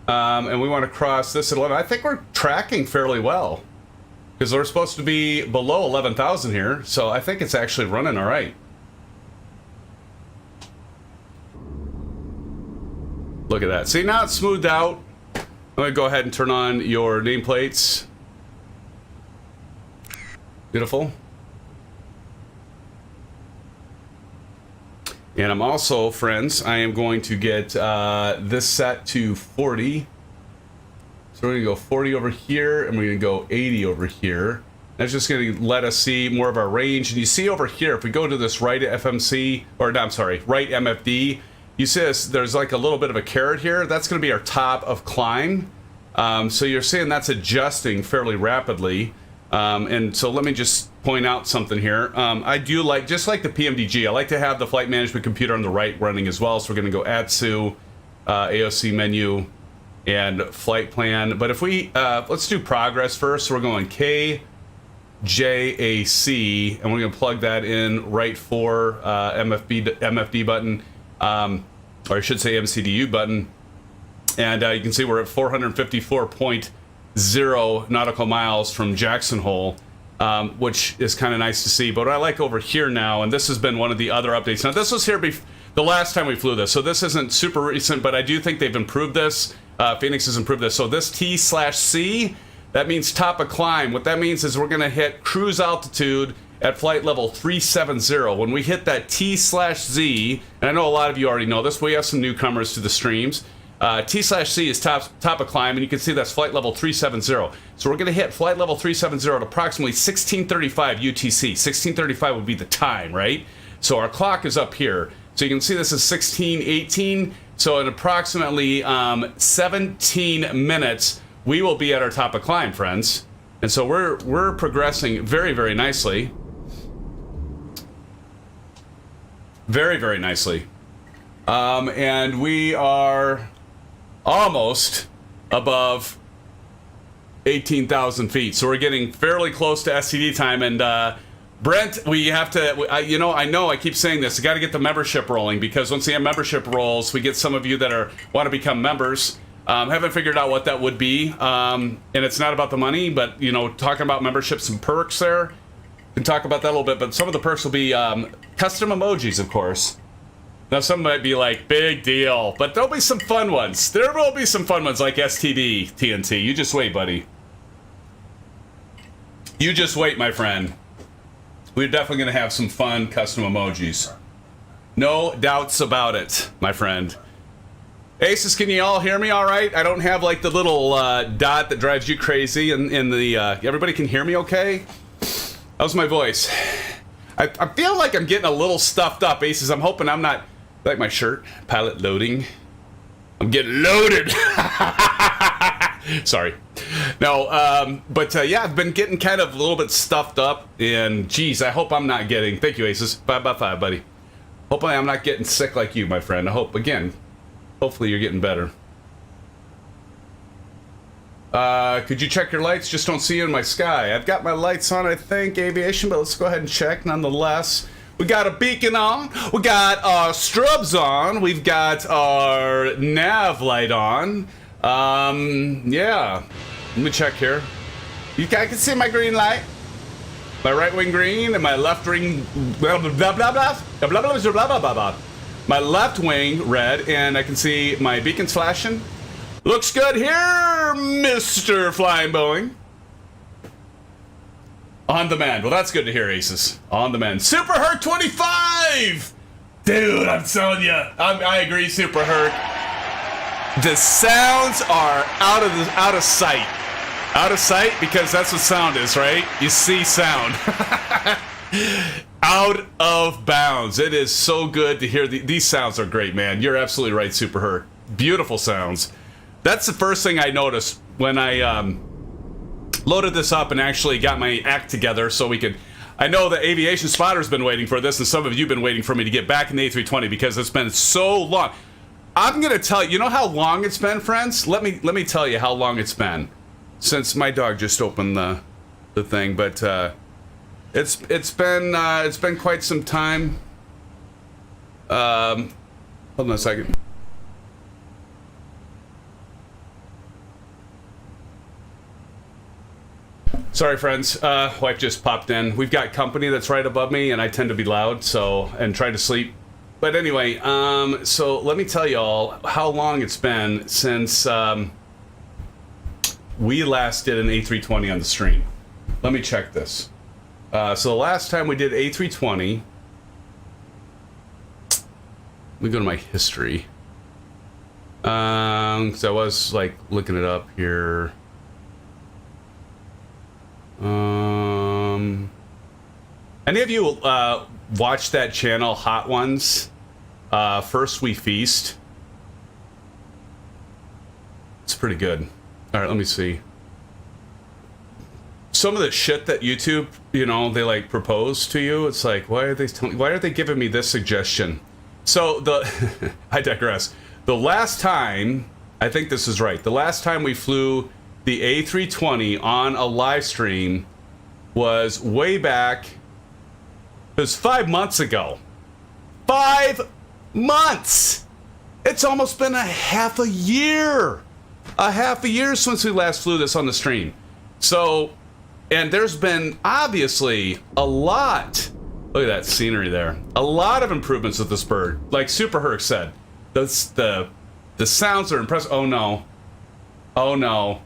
And we want to cross this at 11. I think we're tracking fairly well. Because we're supposed to be below 11,000 here. So I think it's actually running all right. Look at that. See, now it's smoothed out. I'm going to go ahead and turn on your nameplates. Beautiful. And I'm also, friends, I am going to get this set to 40. So we're going to go 40 over here, and we're going to go 80 over here. That's just going to let us see more of our range. And you see over here, if we go to this right FMC, or no, I'm sorry, right MFD, you see this, there's like a little bit of a caret here. That's going to be our top of climb. So you're seeing that's adjusting fairly rapidly. And so let me just point out something here. I do like, just like the PMDG, I like to have the flight management computer on the right running as well. So we're going to go ATSU, AOC menu, and flight plan. But if we, let's do progress first. So we're going KJAC, and we're going to plug that in right for MFD button. Or I should say MCDU button, and you can see we're at 454.0 nautical miles from Jackson Hole, which is kind of nice to see. But what I like over here now, and this has been one of the other updates. Now this was here the last time we flew this, so this isn't super recent, but I do think they've improved this. Phoenix has improved this. So this T/C, that means top of climb. What that means is we're going to hit cruise altitude at flight level 370. When we hit that T/Z, and I know a lot of you already know this, but we have some newcomers to the streams. T/C is top of climb, and you can see that's flight level 370. So we're going to hit flight level 370 at approximately 1635 UTC. 1635 would be the time, right? So our clock is up here. So you can see this is 1618. So in approximately 17 minutes, we will be at our top of climb, friends. And so we're progressing very, very nicely. Very, very nicely. And we are almost above 18,000 feet. So we're getting fairly close to STD time. And Brent, we have to, I know I keep saying this, you got to get the membership rolling, because once the membership rolls, we get some of you that want to become members. Haven't figured out what that would be. And it's not about the money, but, talking about memberships and perks there. Can talk about that a little bit, but some of the perks will be custom emojis, of course. Now, some might be like, big deal, but there'll be some fun ones. There will be some fun ones like STD, TNT. You just wait, buddy. You just wait, my friend. We're definitely going to have some fun custom emojis. No doubts about it, my friend. Aces, can you all hear me all right? I don't have like the little dot that drives you crazy in the... everybody can hear me okay? How's my voice? I feel like I'm getting a little stuffed up, Aces. I'm hoping I'm not... Like my shirt, pilot loading. I'm getting loaded. Sorry. No, but yeah, I've been getting kind of a little bit stuffed up. And geez, I hope I'm not getting... Thank you, Aces. 5x5, buddy. Hopefully I'm not getting sick like you, my friend. I hope, again... Hopefully you're getting better. Could you check your lights? Just don't see you in my sky. I've got my lights on, I think, aviation, but let's go ahead and check nonetheless. We got a beacon on. We got our strobes on. We've got our nav light on. Yeah. Let me check here. You guys can see my green light. My right wing green and my left wing blah blah blah blah blah blah blah blah blah blah. My left wing red, and I can see my beacons flashing. Looks good here, Mr. Flying Boeing. On the mend. Well, that's good to hear, Aces. On the mend. Super Herc 25! Dude, I'm telling you. I agree, Super Herc. The sounds are out of sight. Out of sight because that's what sound is, right? You see sound. Out of bounds. It is so good to hear. These sounds are great, man. You're absolutely right, Super Herc. Beautiful sounds. That's the first thing I noticed when I loaded this up and actually got my act together so we could... I know the Aviation Spotter's been waiting for this, and some of you have been waiting for me to get back in the A320 because it's been so long. I'm going to tell you, you know how long it's been, friends? Let me tell you how long it's been since my dog just opened the thing, but it's been quite some time. Hold on a second. Sorry, friends. Wife just popped in. We've got company that's right above me, and I tend to be loud, and try to sleep. But anyway, so let me tell you all how long it's been since we last did an A320 on the stream. Let me check this. So the last time we did A320, let me go to my history. Because I was like looking it up here. Any of you watch that channel, Hot Ones? First We Feast. It's pretty good. All right, let me see. Some of the shit that YouTube, you know, they like propose to you. It's like, why are they giving me this suggestion? So I digress. The last time, I think this is right. The last time we flew the A320 on a live stream was way back. It was 5 months ago. 5 months! It's almost been a half a year. A half a year since we last flew this on the stream. So, and there's been obviously a lot. Look at that scenery there. A lot of improvements with this bird. Like Super Herc said, the sounds are impressive. Oh no. Oh no.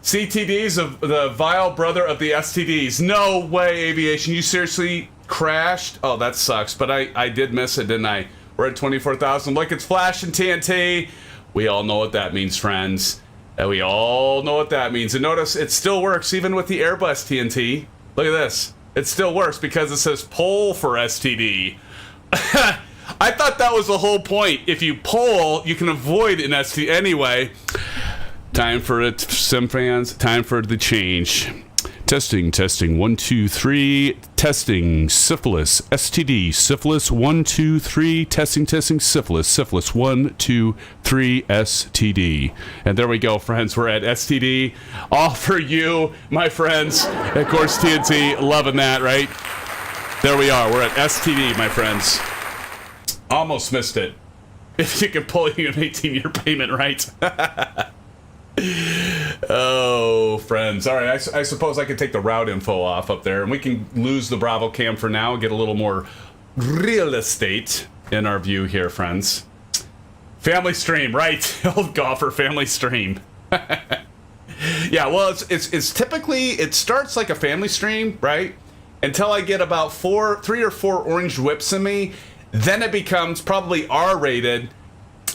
CTDs of the vile brother of the STDs. No way, Aviation. You seriously crashed? Oh, that sucks. But I did miss it, didn't I? We're at 24,000. Look, it's flashing TNT. We all know what that means, friends. We all know what that means. And notice it still works even with the Airbus TNT. Look at this. It still works because it says poll for STD. I thought that was the whole point. If you poll, you can avoid an STD. Anyway, time for it, SimFans. Time for the change. Testing, 1, 2, 3. Testing, syphilis, STD, syphilis, 1, 2, 3. Testing, syphilis, 1, 2, 3, STD. And there we go, friends. We're at STD. All for you, my friends. Of course, TNT, loving that, right? There we are. We're at STD, my friends. Almost missed it. If you can pull you an 18-year payment, right? Oh, friends. All right, I suppose I could take the route info off up there, and we can lose the Bravo cam for now and get a little more real estate in our view here, friends. Family stream, right? Old golfer family stream. Yeah, well, it's typically, it starts like a family stream, right? Until I get about 3 or 4 orange whips in me, then it becomes probably R-rated.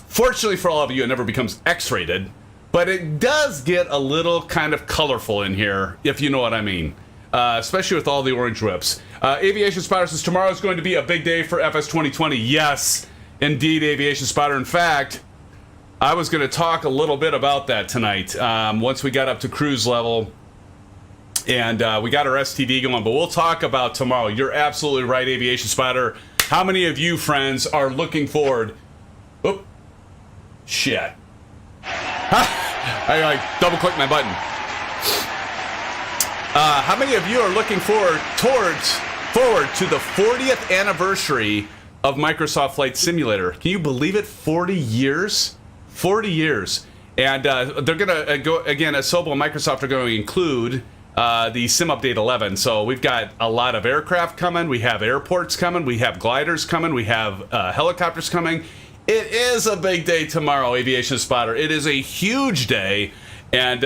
Fortunately for all of you, it never becomes X-rated. But it does get a little kind of colorful in here, if you know what I mean. Especially with all the orange whips. Aviation Spotter says tomorrow is going to be a big day for FS 2020. Yes, indeed, Aviation Spotter. In fact, I was going to talk a little bit about that tonight. Once we got up to cruise level and we got our STD going. But we'll talk about tomorrow. You're absolutely right, Aviation Spotter. How many of you, friends, are looking forward... Oop. Shit. I like double-click my button. How many of you are looking forward towards forward to the 40th anniversary of Microsoft Flight Simulator. Can you believe it? 40 years? 40 years. And they're going to go, again, Asobo and Microsoft are going to include the Sim Update 11. So we've got a lot of aircraft coming. We have airports coming. We have gliders coming. We have helicopters coming. It is a big day tomorrow, Aviation Spotter. It is a huge day. And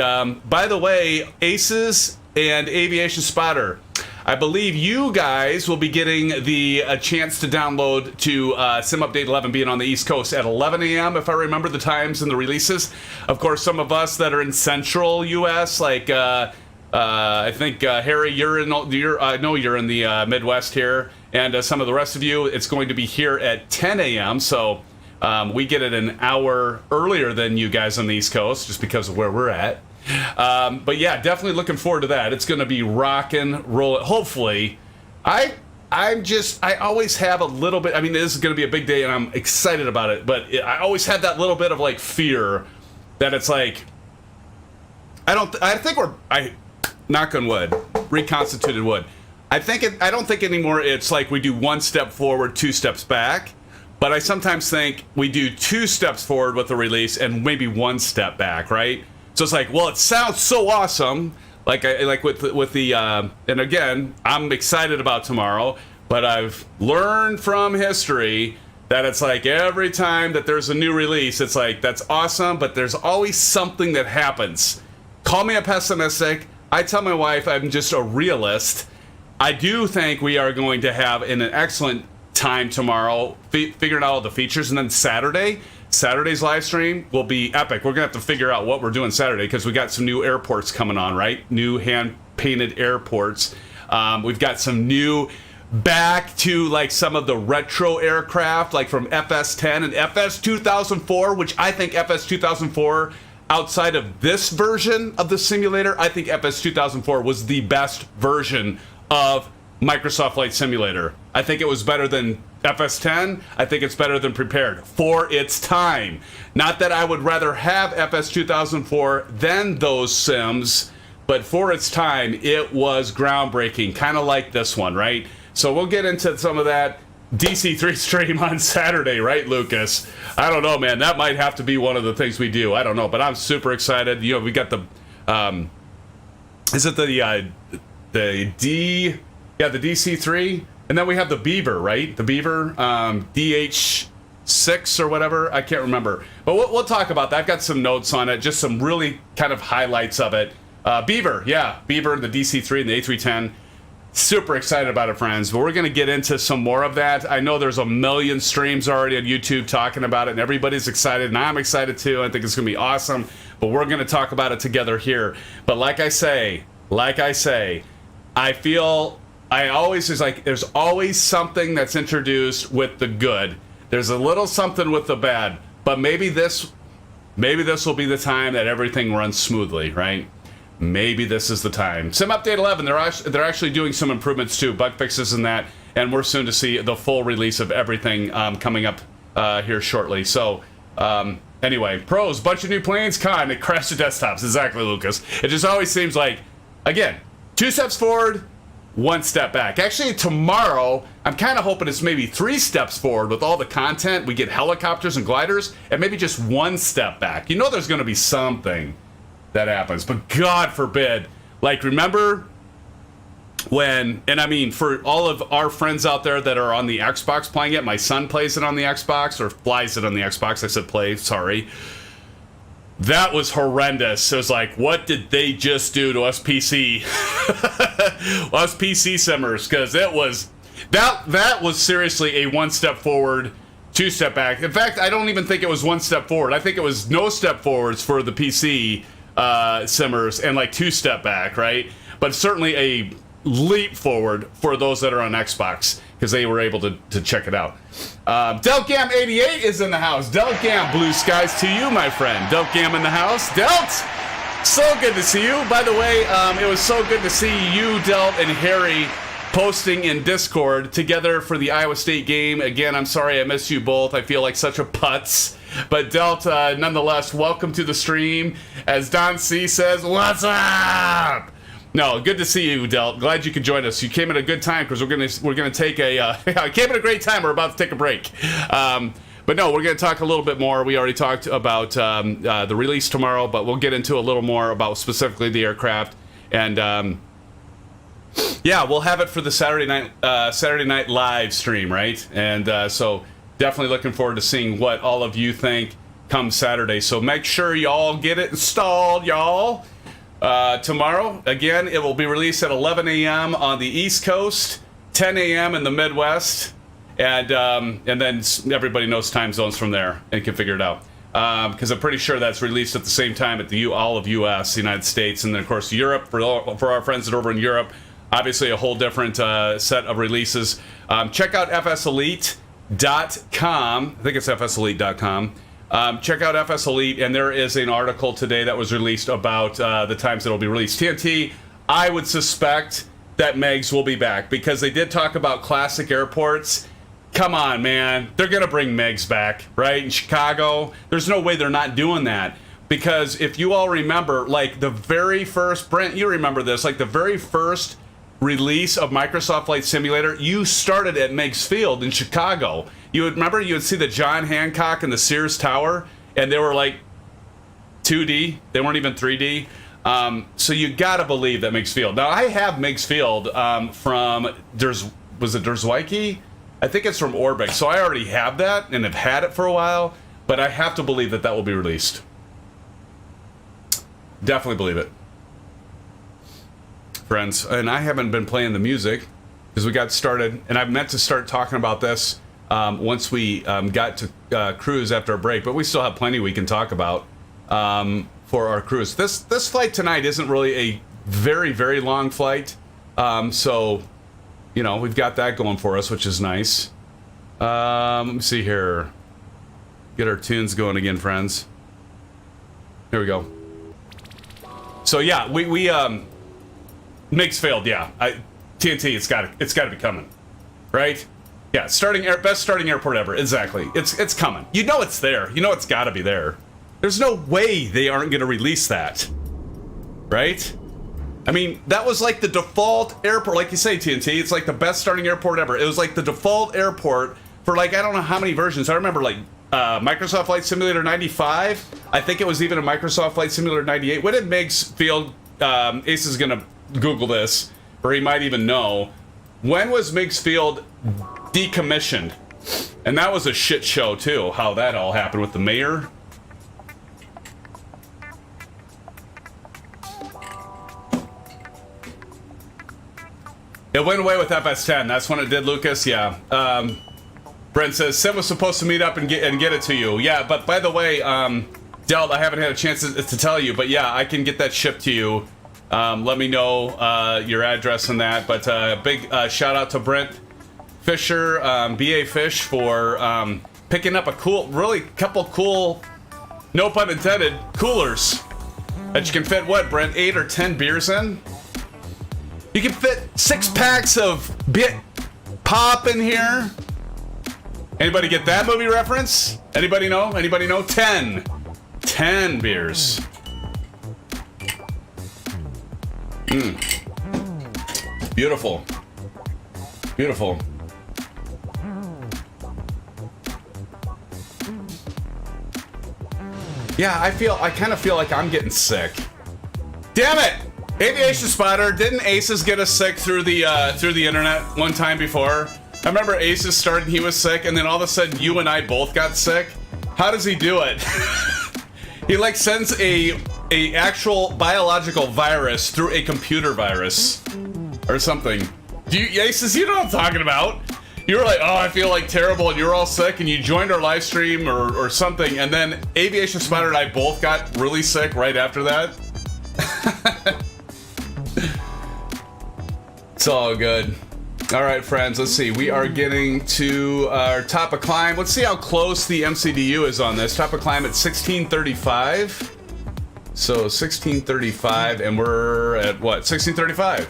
by the way, Aces and Aviation Spotter, I believe you guys will be getting a chance to download to Sim Update 11 being on the East Coast at 11 a.m. if I remember the times and the releases. Of course, some of us that are in Central U.S., like I think Harry, you're in the Midwest here, and some of the rest of you, it's going to be here at 10 a.m. So we get it an hour earlier than you guys on the East Coast, just because of where we're at. But yeah, definitely looking forward to that. It's going to be rockin', rollin'. Hopefully, I always have a little bit. I mean, this is going to be a big day, and I'm excited about it. But I always had that little bit of like fear that it's like knock on wood, reconstituted wood. I don't think anymore. It's like we do one step forward, two steps back. But I sometimes think we do two steps forward with the release and maybe one step back, right? So it's like, well, it sounds so awesome, like with the and again, I'm excited about tomorrow, but I've learned from history that it's like every time that there's a new release, it's like, that's awesome, but there's always something that happens. Call me a pessimistic. I tell my wife I'm just a realist. I do think we are going to have an excellent time tomorrow, figuring out all the features, and then Saturday's live stream will be epic. We're going to have to figure out what we're doing Saturday because we got some new airports coming on, right? New hand-painted airports. We've got some new back to like some of the retro aircraft, like from FS10 and FS 2004, which I think FS 2004, outside of this version of the simulator, I think FS 2004 was the best version of Microsoft Flight Simulator. I think it was better than FS10. I think it's better than Prepared for its time. Not that I would rather have FS 2004 than those sims, but for its time, it was groundbreaking, kind of like this one, right? So we'll get into some of that DC3 stream on Saturday, right, Lucas? I don't know, man. That might have to be one of the things we do. I don't know, but I'm super excited. You know, we got the is it the DC3, and then we have the Beaver, right? The Beaver, DH6 or whatever. I can't remember. But we'll talk about that. I've got some notes on it, just some really kind of highlights of it. Beaver, yeah. Beaver, the DC3, and the A310. Super excited about it, friends. But we're going to get into some more of that. I know there's a million streams already on YouTube talking about it, and everybody's excited, and I'm excited too. I think it's going to be awesome. But we're going to talk about it together here. But like I say, I feel... there's always something that's introduced with the good. There's a little something with the bad. But maybe this will be the time that everything runs smoothly, right? Maybe this is the time. Sim Update 11, they're actually doing some improvements too, bug fixes and that, and we're soon to see the full release of everything coming up here shortly. So, anyway, pros, bunch of new planes, con, it crashed the desktops. Exactly, Lucas. It just always seems like, again, two steps forward, one step back. Actually, tomorrow, I'm kind of hoping it's maybe three steps forward with all the content. We get helicopters and gliders, and maybe just one step back. You know there's going to be something that happens, but God forbid. Like, remember when, and I mean, for all of our friends out there that are on the Xbox playing it, my son plays it on the Xbox, or flies it on the Xbox. I said play, sorry. That was horrendous. It was like, what did they just do to us PC? Us PC simmers, because it was, that was seriously a one step forward, two step back. In fact, I don't even think it was one step forward. I think it was no step forwards for the PC simmers and like two step back, right? But certainly a leap forward for those that are on Xbox, because they were able to check it out. Deltgam88 is in the house. Deltgam, blue skies to you, my friend. Deltgam in the house. Delt, so good to see you. By the way, it was so good to see you, Delt, and Harry posting in Discord together for the Iowa State game. Again, I'm sorry I missed you both. I feel like such a putz. But Delt, nonetheless, welcome to the stream. As Don C says, what's up? No, good to see you, Del. Glad you could join us. You came at a good time because we're gonna take a. I came at a great time. We're about to take a break. But no, we're going to talk a little bit more. We already talked about the release tomorrow, but we'll get into a little more about specifically the aircraft. And yeah, we'll have it for the Saturday night live stream, right? And so definitely looking forward to seeing what all of you think come Saturday. So make sure y'all get it installed, y'all. Tomorrow, again, it will be released at 11 a.m. on the East Coast, 10 a.m. in the Midwest. And then everybody knows time zones from there and can figure it out. Because I'm pretty sure that's released at the same time at all of U.S., the United States, and then, of course, Europe. For our friends that are over in Europe, obviously a whole different set of releases. Check out fselite.com. I think it's fselite.com. Check out FS Elite, and there is an article today that was released about the times that will be released. TNT, I would suspect that Megs will be back because they did talk about classic airports. Come on, man. They're going to bring Megs back, right? In Chicago. There's no way they're not doing that. Because if you all remember, like the very first, Brent, you remember this, like the very first release of Microsoft Flight Simulator, you started at Meigs Field in Chicago. You would remember you would see the John Hancock and the Sears Tower, and they were like 2D. They weren't even 3D. So you got to believe that Meigs Field. Now, I have Meigs Field from, was it Derzwiki? I think it's from Orbeck, so I already have that and have had it for a while, but I have to believe that that will be released. Definitely believe it. Friends, and I haven't been playing the music because we got started, and I meant to start talking about this once we got to cruise after a break, but we still have plenty we can talk about for our cruise. This flight tonight isn't really a very, very long flight, so... You know, we've got that going for us, which is nice. Let me see here. Get our tunes going again, friends. Here we go. So yeah, we Meigs failed. Yeah, TNT. It's got to be coming, right? Yeah, best starting airport ever. Exactly. It's coming. You know it's there. You know it's got to be there. There's no way they aren't going to release that, right? I mean, that was like the default airport, like you say, TNT. It's like the best starting airport ever. It was like the default airport for like, I don't know how many versions. I remember like Microsoft Flight Simulator 95. I think it was even a Microsoft Flight Simulator 98. When did Meigs Field, Ace is going to Google this, or he might even know. When was Meigs Field decommissioned? And that was a shit show too, how that all happened with the mayor. It went away with FS10. That's when it did, Lucas. Yeah. Brent says Sim was supposed to meet up and get it to you. Yeah, but by the way, Del, I haven't had a chance to tell you, but yeah, I can get that shipped to you. Let me know your address and that. But big shout out to Brent Fisher, BA Fish, for picking up a couple cool, no pun intended, coolers that you can fit what, Brent, 8 or 10 beers in. You can fit 6 packs of Bit Pop in here. Anybody get that movie reference? Anybody know? 10 beers. Beautiful. Beautiful. Yeah, I kind of feel like I'm getting sick. Damn it! Aviation Spotter, didn't Aces get us sick through the internet one time before? I remember Aces started, he was sick, and then all of a sudden you and I both got sick. How does he do it? He like sends a actual biological virus through a computer virus or something. Aces, you know what I'm talking about? You were like, oh, I feel like terrible, and you were all sick, and you joined our live stream or something, and then Aviation Spotter and I both got really sick right after that. It's all good. All right, friends, let's see. We are getting to our top of climb. Let's see how close the MCDU is on this. Top of climb at 1635. So 1635, and we're at what? 1635.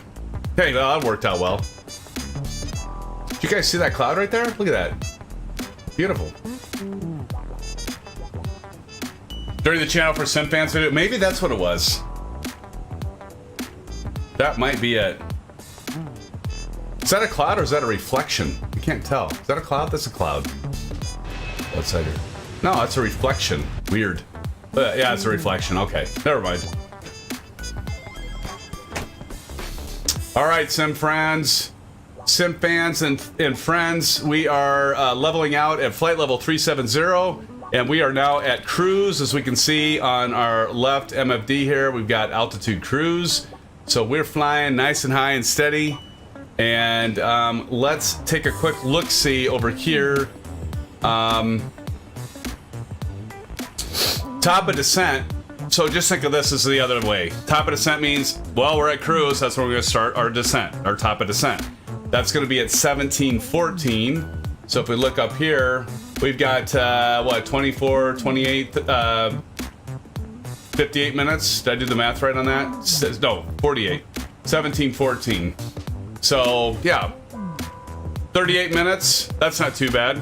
Hey, well, that worked out well. Did you guys see that cloud right there? Look at that. Beautiful. During the channel for SimFans video. Maybe that's what it was. That might be it. Is that a cloud or is that a reflection? I can't tell. Is that a cloud? That's a cloud. Outside here. No, that's a reflection. Weird. Yeah, it's a reflection. Okay, never mind. All right, SimFans, SimFans and friends, we are leveling out at flight level 370, and we are now at cruise. As we can see on our left MFD here, we've got altitude cruise. So we're flying nice and high and steady. And let's take a quick look-see over here. Top of descent. So just think of this as the other way. Top of descent means, well, we're at cruise. That's where we're going to start our descent, our top of descent. That's going to be at 1714. So if we look up here, we've got, what, 24, 28, 58 minutes? Did I do the math right on that? No, 48. 1714. So, yeah. 38 minutes. That's not too bad.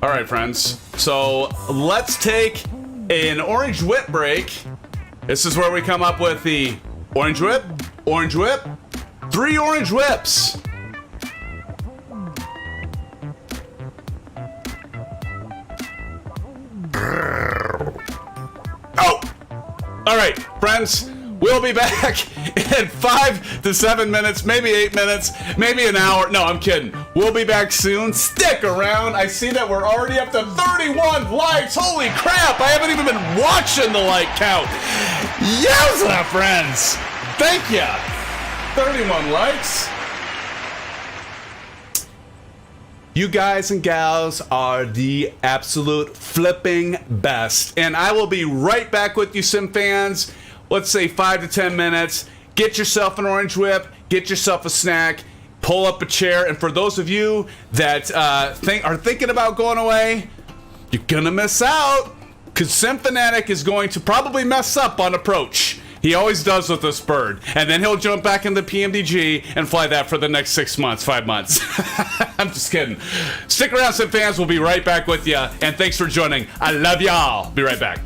All right, friends. So let's take an orange whip break. This is where we come up with the orange whip, 3 orange whips. Oh, all right, friends. We'll be back in 5 to 7 minutes, maybe 8 minutes, maybe an hour. No, I'm kidding. We'll be back soon. Stick around. I see that we're already up to 31 likes. Holy crap. I haven't even been watching the like count. Yes, friends. Thank you. 31 likes. You guys and gals are the absolute flipping best. And I will be right back with you, SimFans. Let's say 5 to 10 minutes. Get yourself an orange whip. Get yourself a snack. Pull up a chair. And for those of you that are thinking about going away, you're gonna miss out, because SimFanatic is going to probably mess up on approach. He always does with this bird. And then he'll jump back in the PMDG and fly that for the next 6 months, 5 months. I'm just kidding. Stick around, SimFans. We'll be right back with you. And thanks for joining. I love y'all. Be right back.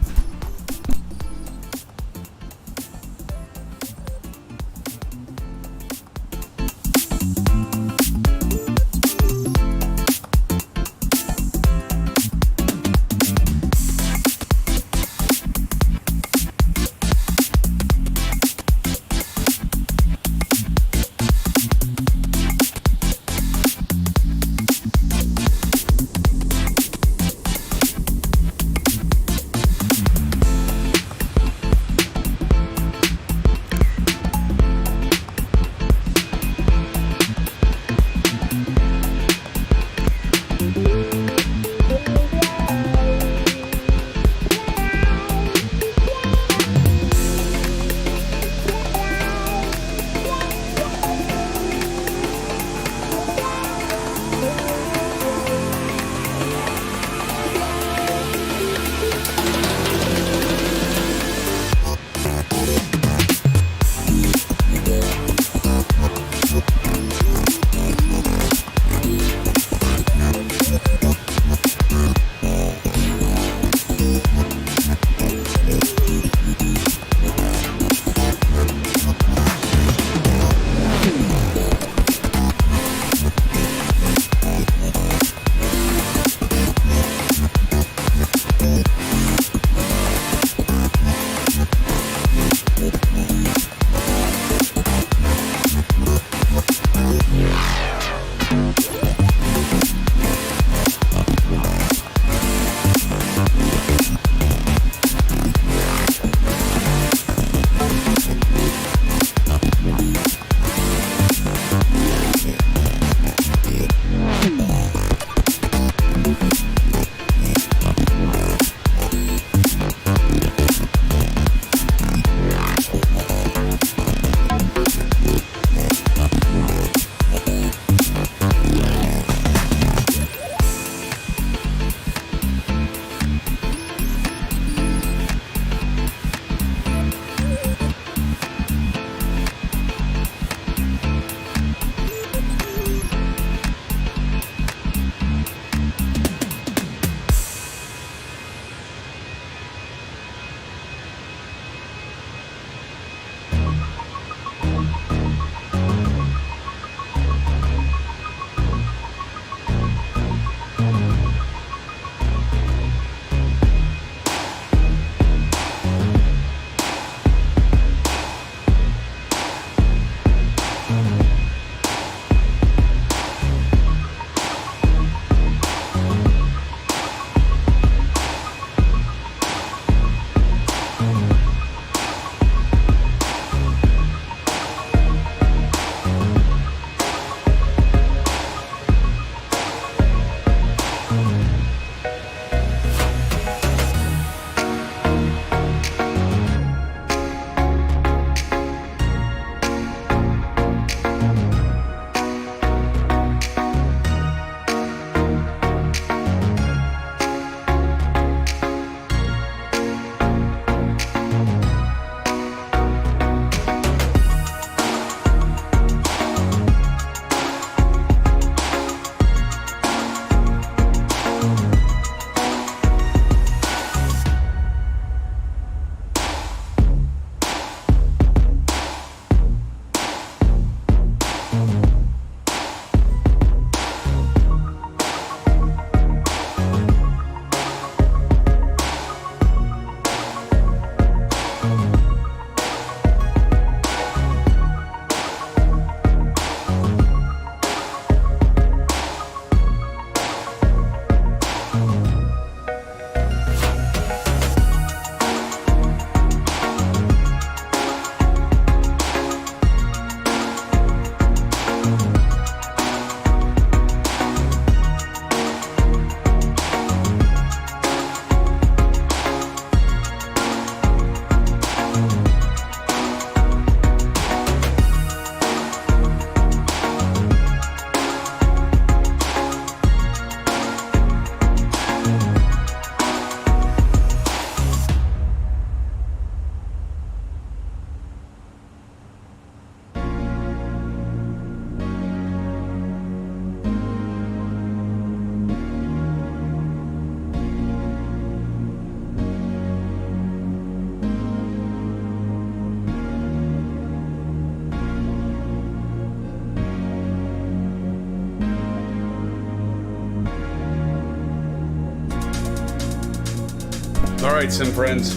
All right, Sim friends,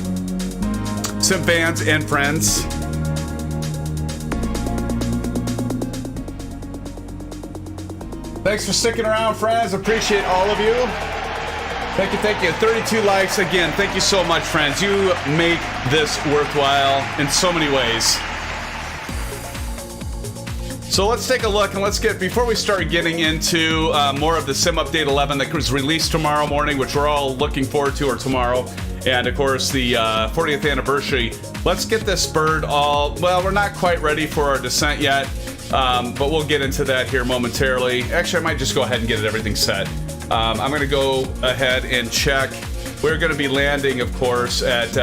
Sim fans and friends. Thanks for sticking around, friends. Appreciate all of you. Thank you, thank you. 32 likes again. Thank you so much, friends. You make this worthwhile in so many ways. So let's take a look and let's get, before we start getting into more of the Sim Update 11 that was released tomorrow morning, which we're all looking forward to, or tomorrow, and of course the 40th anniversary. Let's get this bird all, well, we're not quite ready for our descent yet, but we'll get into that here momentarily. Actually, I might just go ahead and get everything set. I'm going to go ahead and check. We're going to be landing, of course, at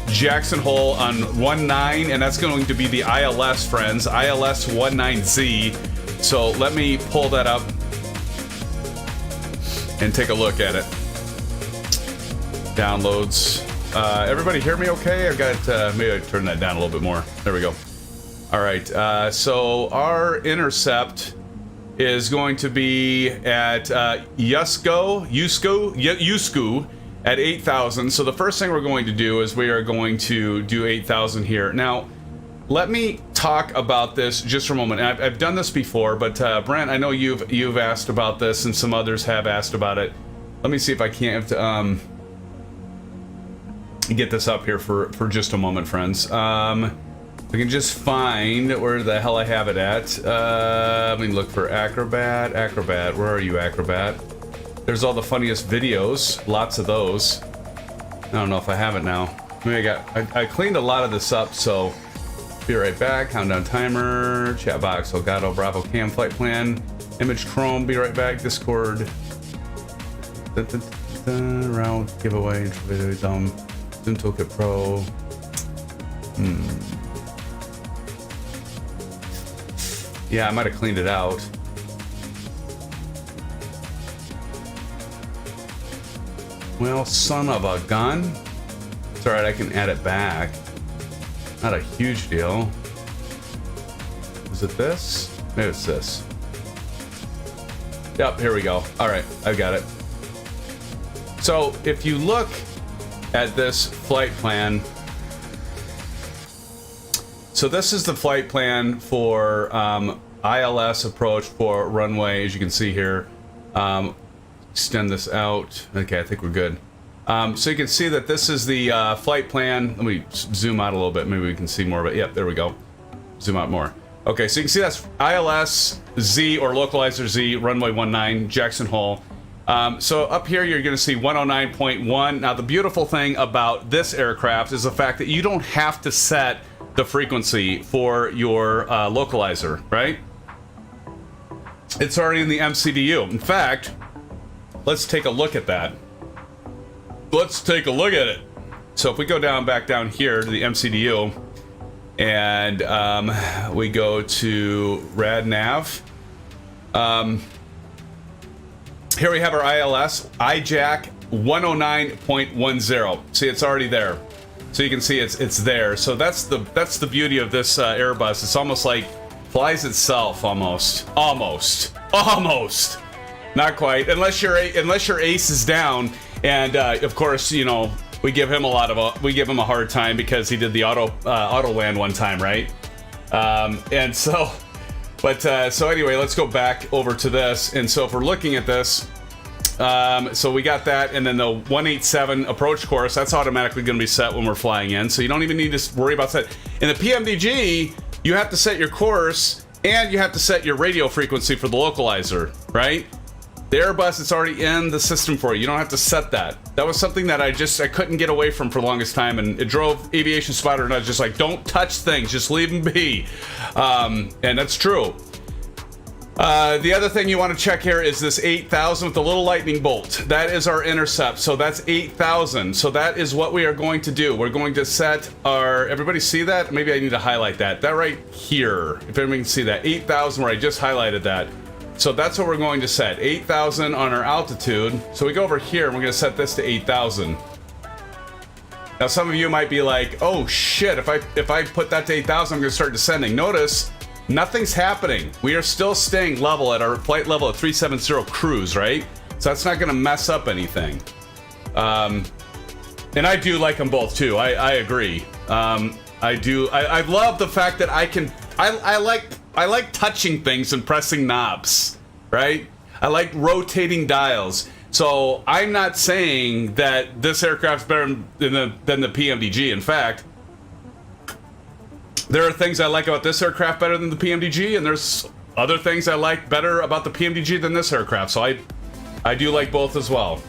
Jackson Hole on 19, and that's going to be the ILS, friends, ILS 19Z. So let me pull that up and take a look at it. Downloads. Everybody hear me okay? I've got, maybe I turn that down a little bit more. There we go. All right, so our intercept is going to be at Yusko at 8,000. So the first thing we're going to do is we are going to do 8,000 here. Now, let me talk about this just for a moment. I've done this before, but Brent, I know you've asked about this, and some others have asked about it. Let me see if I can't get this up here for just a moment, friends. We can just find where the hell I have it at. Let me look for Acrobat. Acrobat, where are you, Acrobat? There's all the funniest videos, lots of those. I don't know if I have it now. Maybe I cleaned a lot of this up, so be right back. Countdown timer, chat box, Elgato, Bravo, Cam, flight plan, image Chrome, be right back, Discord. Round giveaway, Zoom Toolkit Pro. Yeah, I might have cleaned it out. Well, son of a gun. It's alright, I can add it back. Not a huge deal. Is it this? Maybe it's this. Yep, here we go. Alright, I've got it. So, if you look at this flight plan, so this is the flight plan for ILS approach for runway, as you can see here. Extend this out. Okay, I think we're good. So you can see that this is the flight plan. Let me zoom out a little bit. Maybe we can see more of it. Yep, there we go. Zoom out more. Okay, so you can see that's ILS Z or localizer Z, runway 19, Jackson Hole. So up here, you're going to see 109.1. Now, the beautiful thing about this aircraft is the fact that you don't have to set the frequency for your localizer, right? It's already in the MCDU. In fact, let's take a look at that. Let's take a look at it. So if we go back down here to the MCDU, and we go to RadNav. Here we have our ILS, IJAC 109.10. See, it's already there. So you can see it's there. So that's the beauty of this Airbus. It's almost like flies itself, almost. Not quite, unless your ace is down, and of course, you know, we give him a hard time because he did the auto land one time, right? And so, but so anyway, let's go back over to this. And so if we're looking at this, so we got that, and then the 187 approach course, that's automatically going to be set when we're flying in, so you don't even need to worry about that. In the PMDG, you have to set your course, and you have to set your radio frequency for the localizer, right? The Airbus, it's already in the system for you. You don't have to set that. That was something that I couldn't get away from for the longest time, and it drove Aviation Spotter, and I was just like, don't touch things, just leave them be. And that's true. The other thing you want to check here is this 8,000 with the little lightning bolt. That is our intercept, so that's 8,000. So that is what we are going to do. We're going to set our, everybody see that? Maybe I need to highlight that. That right here, if everybody can see that, 8,000 where I just highlighted that. So that's what we're going to set, 8,000 on our altitude. So we go over here and we're going to set this to 8,000. Now some of you might be like, oh shit, if I put that to 8,000, I'm going to start descending. Notice, nothing's happening. We are still staying level at our flight level at 370 cruise, right? So that's not going to mess up anything. And I do like them both too. I agree. I do. I love the fact that I can. I like touching things and pressing knobs, right? I like rotating dials. So I'm not saying that this aircraft's better than the PMDG. In fact, there are things I like about this aircraft better than the PMDG, and there's other things I like better about the PMDG than this aircraft. So I do like both as well.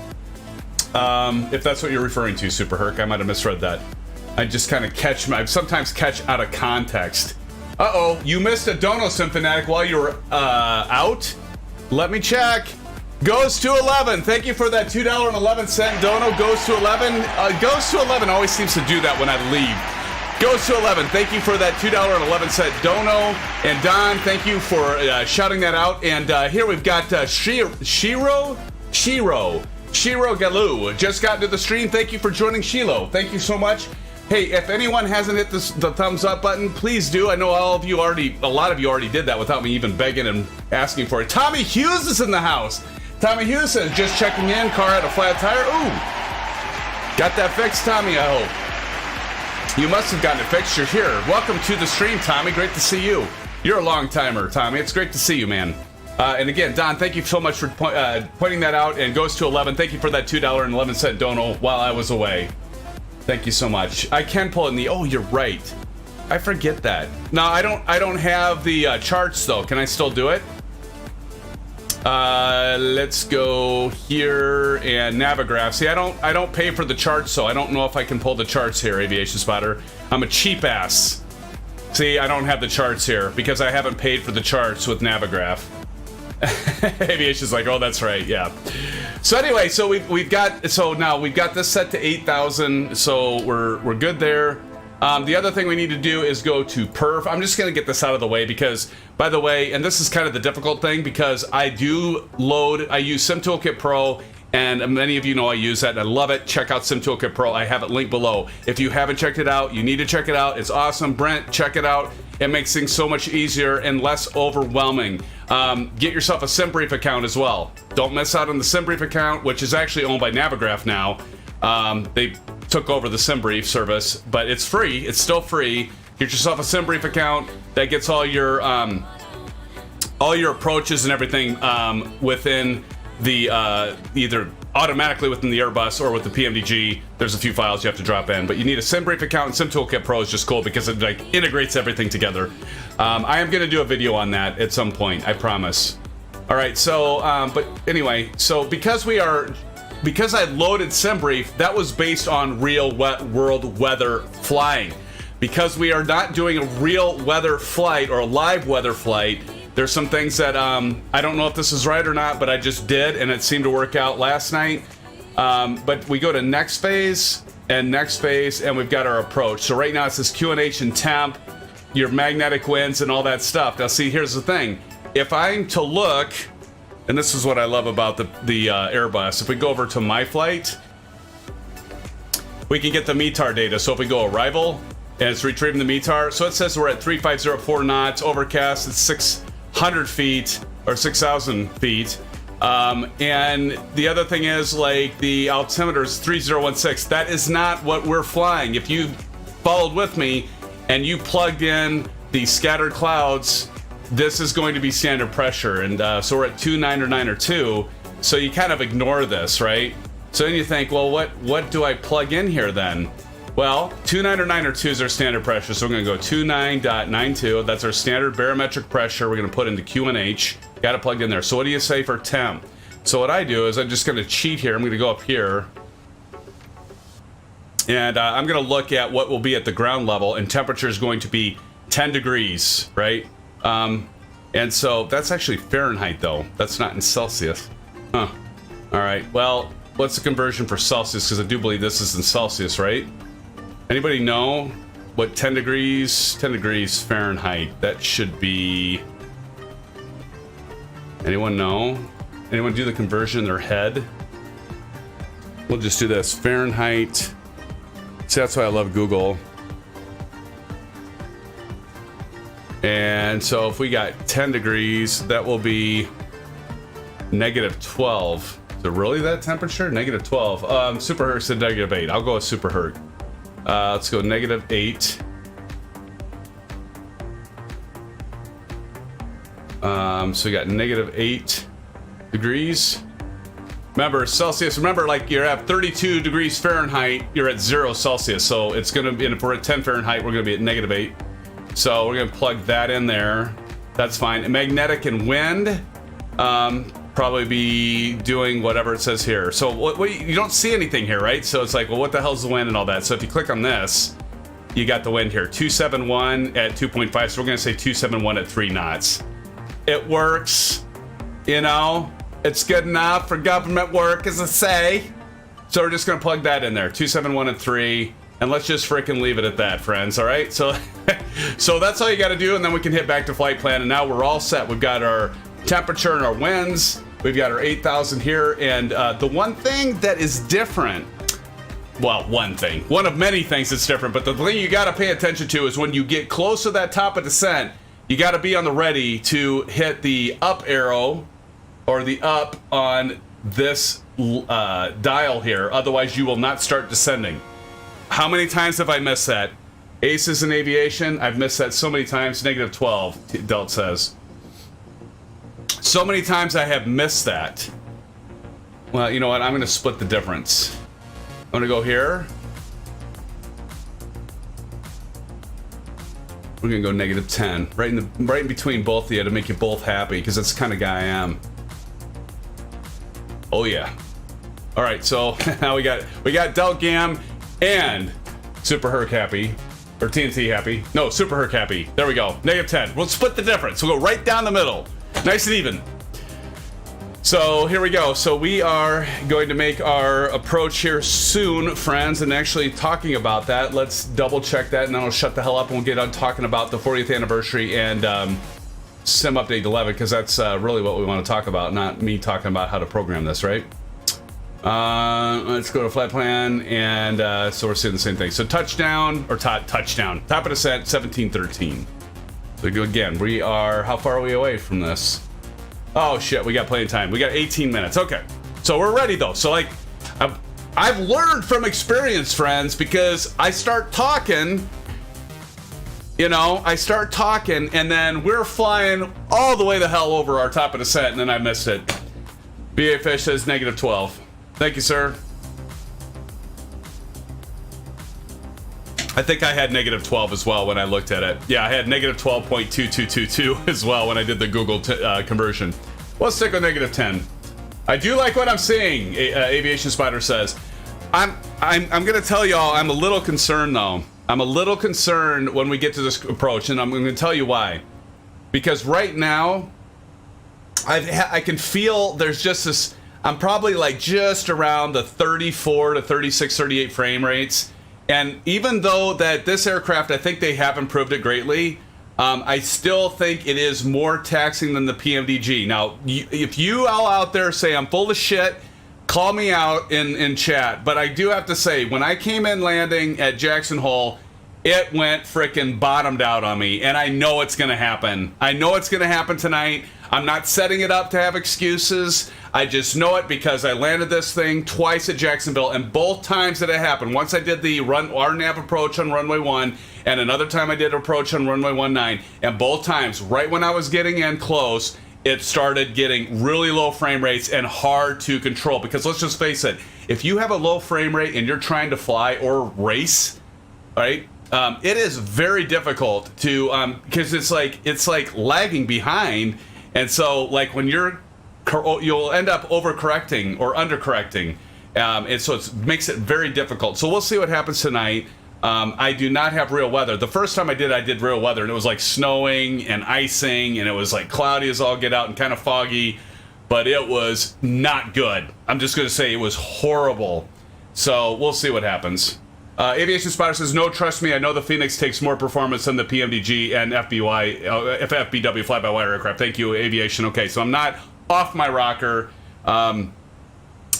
If that's what you're referring to, Super Herc, I might have misread that. I just kind of I sometimes catch out of context. Uh-oh, you missed a dono, SimFanatic, while you were out? Let me check. Goes to 11. Thank you for that $2.11 dono. Goes to 11. Goes to 11 always seems to do that when I leave. Goes to 11. Thank you for that $2.11 dono. And Don, thank you for shouting that out. And here we've got Shiro Galoo just got into the stream. Thank you for joining, Shilo. Thank you so much. Hey, if anyone hasn't hit the thumbs up button, please do. I know a lot of you already did that without me even begging and asking for it. Tommy Hughes is in the house. Tommy Hughes says, just checking in, car had a flat tire. Ooh, got that fixed, Tommy, I hope. You must have gotten it fixed. You're here. Welcome to the stream, Tommy. Great to see you. You're a long timer, Tommy. It's great to see you, man. And again, Don, thank you so much for pointing that out. And goes to 11. Thank you for that $2.11 dono while I was away. Thank you so much. I can pull in the. Oh, you're right. I forget that. No, I don't have the charts though. Can I still do it? Let's go here and Navigraph. See, I don't pay for the charts, so I don't know if I can pull the charts here, Aviation Spotter. I'm a cheap ass. See, I don't have the charts here because I haven't paid for the charts with Navigraph. Aviation's like, oh, that's right, yeah. So anyway, so now we've got this set to 8,000, so we're good there. The other thing we need to do is go to perf. I'm just gonna get this out of the way because, by the way, and this is kind of the difficult thing because I use SimToolkit Pro, and many of you know I use that and I love it. Check out SimToolkit Pro. I have it linked below. If you haven't checked it out, you need to check it out. It's awesome. Brent, check it out. It makes things so much easier and less overwhelming. Get yourself a SimBrief account as well. Don't miss out on the SimBrief account, which is actually owned by Navigraph now. They took over the SimBrief service, but it's free. It's still free. Get yourself a SimBrief account that gets all your approaches and everything within the either automatically within the Airbus or with the PMDG. There's a few files you have to drop in, but you need a SimBrief account, and SimToolkit Pro is just cool because it like integrates everything together. I am going to do a video on that at some point, I promise. All right, so but anyway, so because I loaded SimBrief, that was based on real world weather flying. Because we are not doing a real weather flight or a live weather flight, there's some things that I don't know if this is right or not, but I just did, and it seemed to work out last night. But we go to next phase, and we've got our approach. So right now it says QNH and temp, your magnetic winds, and all that stuff. Now see, here's the thing. If I'm to look, and this is what I love about the Airbus, if we go over to my flight, we can get the METAR data. So if we go arrival, and it's retrieving the METAR, so it says we're at 3504 knots, overcast, it's 600 feet, or 6,000 feet. And the other thing is, like, the altimeter is 3016. That is not what we're flying. If you followed with me, and you plugged in the scattered clouds, this is going to be standard pressure. And so we're at 2,992, so you kind of ignore this, right? So then you think, well, what do I plug in here then? Well, 2,992 is our standard pressure, so we're going to go 29.92. That's our standard barometric pressure. We're going to put into QNH. Got it plugged in there. So what do you say for temp? So what I do is I'm just going to cheat here. I'm going to go up here. And I'm going to look at what will be at the ground level, and temperature is going to be 10 degrees, right? And so that's actually Fahrenheit, though. That's not in Celsius. Huh. All right. Well, what's the conversion for Celsius? Because I do believe this is in Celsius, right? Anybody know what 10 degrees Fahrenheit? That should be... Anyone know? Anyone do the conversion in their head? We'll just do this. Fahrenheit. See, that's why I love Google. And so if we got 10 degrees, that will be -12. So really that temperature? Negative 12. Super Herc said negative 8. I'll go with Super Herc. Let's go negative 8. So we got negative 8 degrees. Remember, Celsius, remember, like, you're at 32 degrees Fahrenheit, you're at 0 Celsius. So it's going to be, and if we're at 10 Fahrenheit, we're going to be at negative 8. So we're going to plug that in there. That's fine. And magnetic and wind, probably be doing whatever it says here. So what you don't see anything here, right? So it's like, well, what the hell's the wind and all that? So if you click on this, you got the wind here, 271 at 2.5. So we're going to say 271 at 3 knots. It works, you know. It's good enough for government work, as I say. So we're just going to plug that in there, 271 and 3, and let's just freaking leave it at that, friends. All right. So, so that's all you got to do, and then we can hit back to flight plan. And now we're all set. We've got our temperature and our winds. We've got our 8,000 here, and the one thing that is different. Well, one of many things that's different, but the thing you got to pay attention to is when you get close to that top of descent, you got to be on the ready to hit the up arrow or the up on this dial here. Otherwise, you will not start descending. How many times have I missed that? Aces in aviation, I've missed that so many times. Negative 12, Delt says. So many times I have missed that. Well, you know what? I'm going to split the difference. I'm going to go here. We're going to go negative 10. Right in between both of you to make you both happy, because that's the kind of guy I am. Oh yeah. All right, so now we got Delt Gam and Super Herc happy, or TNT happy. No, Super Herc happy. There we go. Negative 10. We'll split the difference. We'll go right down the middle. Nice and even. So here we go. So we are going to make our approach here soon, friends, and actually talking about that. Let's double check that, and then I'll shut the hell up and we'll get on talking about the 40th anniversary and Sim Update 11, because that's really what we want to talk about, not me talking about how to program this, right? Let's go to flight plan, and so we're seeing the same thing. So touchdown, or touchdown, top of descent, 1713. So again, we are, how far are we away from this? Oh shit, we got plenty of time. We got 18 minutes. Okay, so we're ready though. So like, I've learned from experience, friends, because I start talking. You know, I start talking, and then we're flying all the way the hell over our top of the set, and then I missed it. BA Fish says negative 12. Thank you, sir. I think I had negative 12 as well when I looked at it. Yeah, I had negative 12.2222 as well when I did the Google conversion. We'll stick with negative 10. I do like what I'm seeing, Aviation Spider says. I'm going to tell y'all, I'm a little concerned, though. I'm a little concerned when we get to this approach, and I'm going to tell you why. Because right now, I can feel there's just this, I'm probably like just around the 34 to 36, 38 frame rates. And even though that this aircraft, I think they have improved it greatly, I still think it is more taxing than the PMDG. Now, if you all out there say I'm full of shit, call me out in chat. But I do have to say, when I came in landing at Jackson Hole, it went frickin' bottomed out on me. And I know it's going to happen. I know it's going to happen tonight. I'm not setting it up to have excuses. I just know it because I landed this thing twice at Jacksonville, and both times that it happened. Once I did the RNAV approach on runway 1, and another time I did approach on runway 19, and both times, right when I was getting in close, it started getting really low frame rates and hard to control. Because let's just face it, if you have a low frame rate and you're trying to fly or race, right? It is very difficult to, because it's like lagging behind, and so like when you'll end up overcorrecting or undercorrecting, and so it makes it very difficult. So we'll see what happens tonight. I do not have real weather. The first time I did real weather, and it was like snowing and icing, and it was like cloudy as all get out and kind of foggy, but it was not good. I'm just going to say it was horrible. So we'll see what happens. Aviation Spider says, no, trust me, I know the Fenix takes more performance than the PMDG and FBW, fly-by-wire aircraft. Thank you, Aviation. Okay, so I'm not off my rocker. And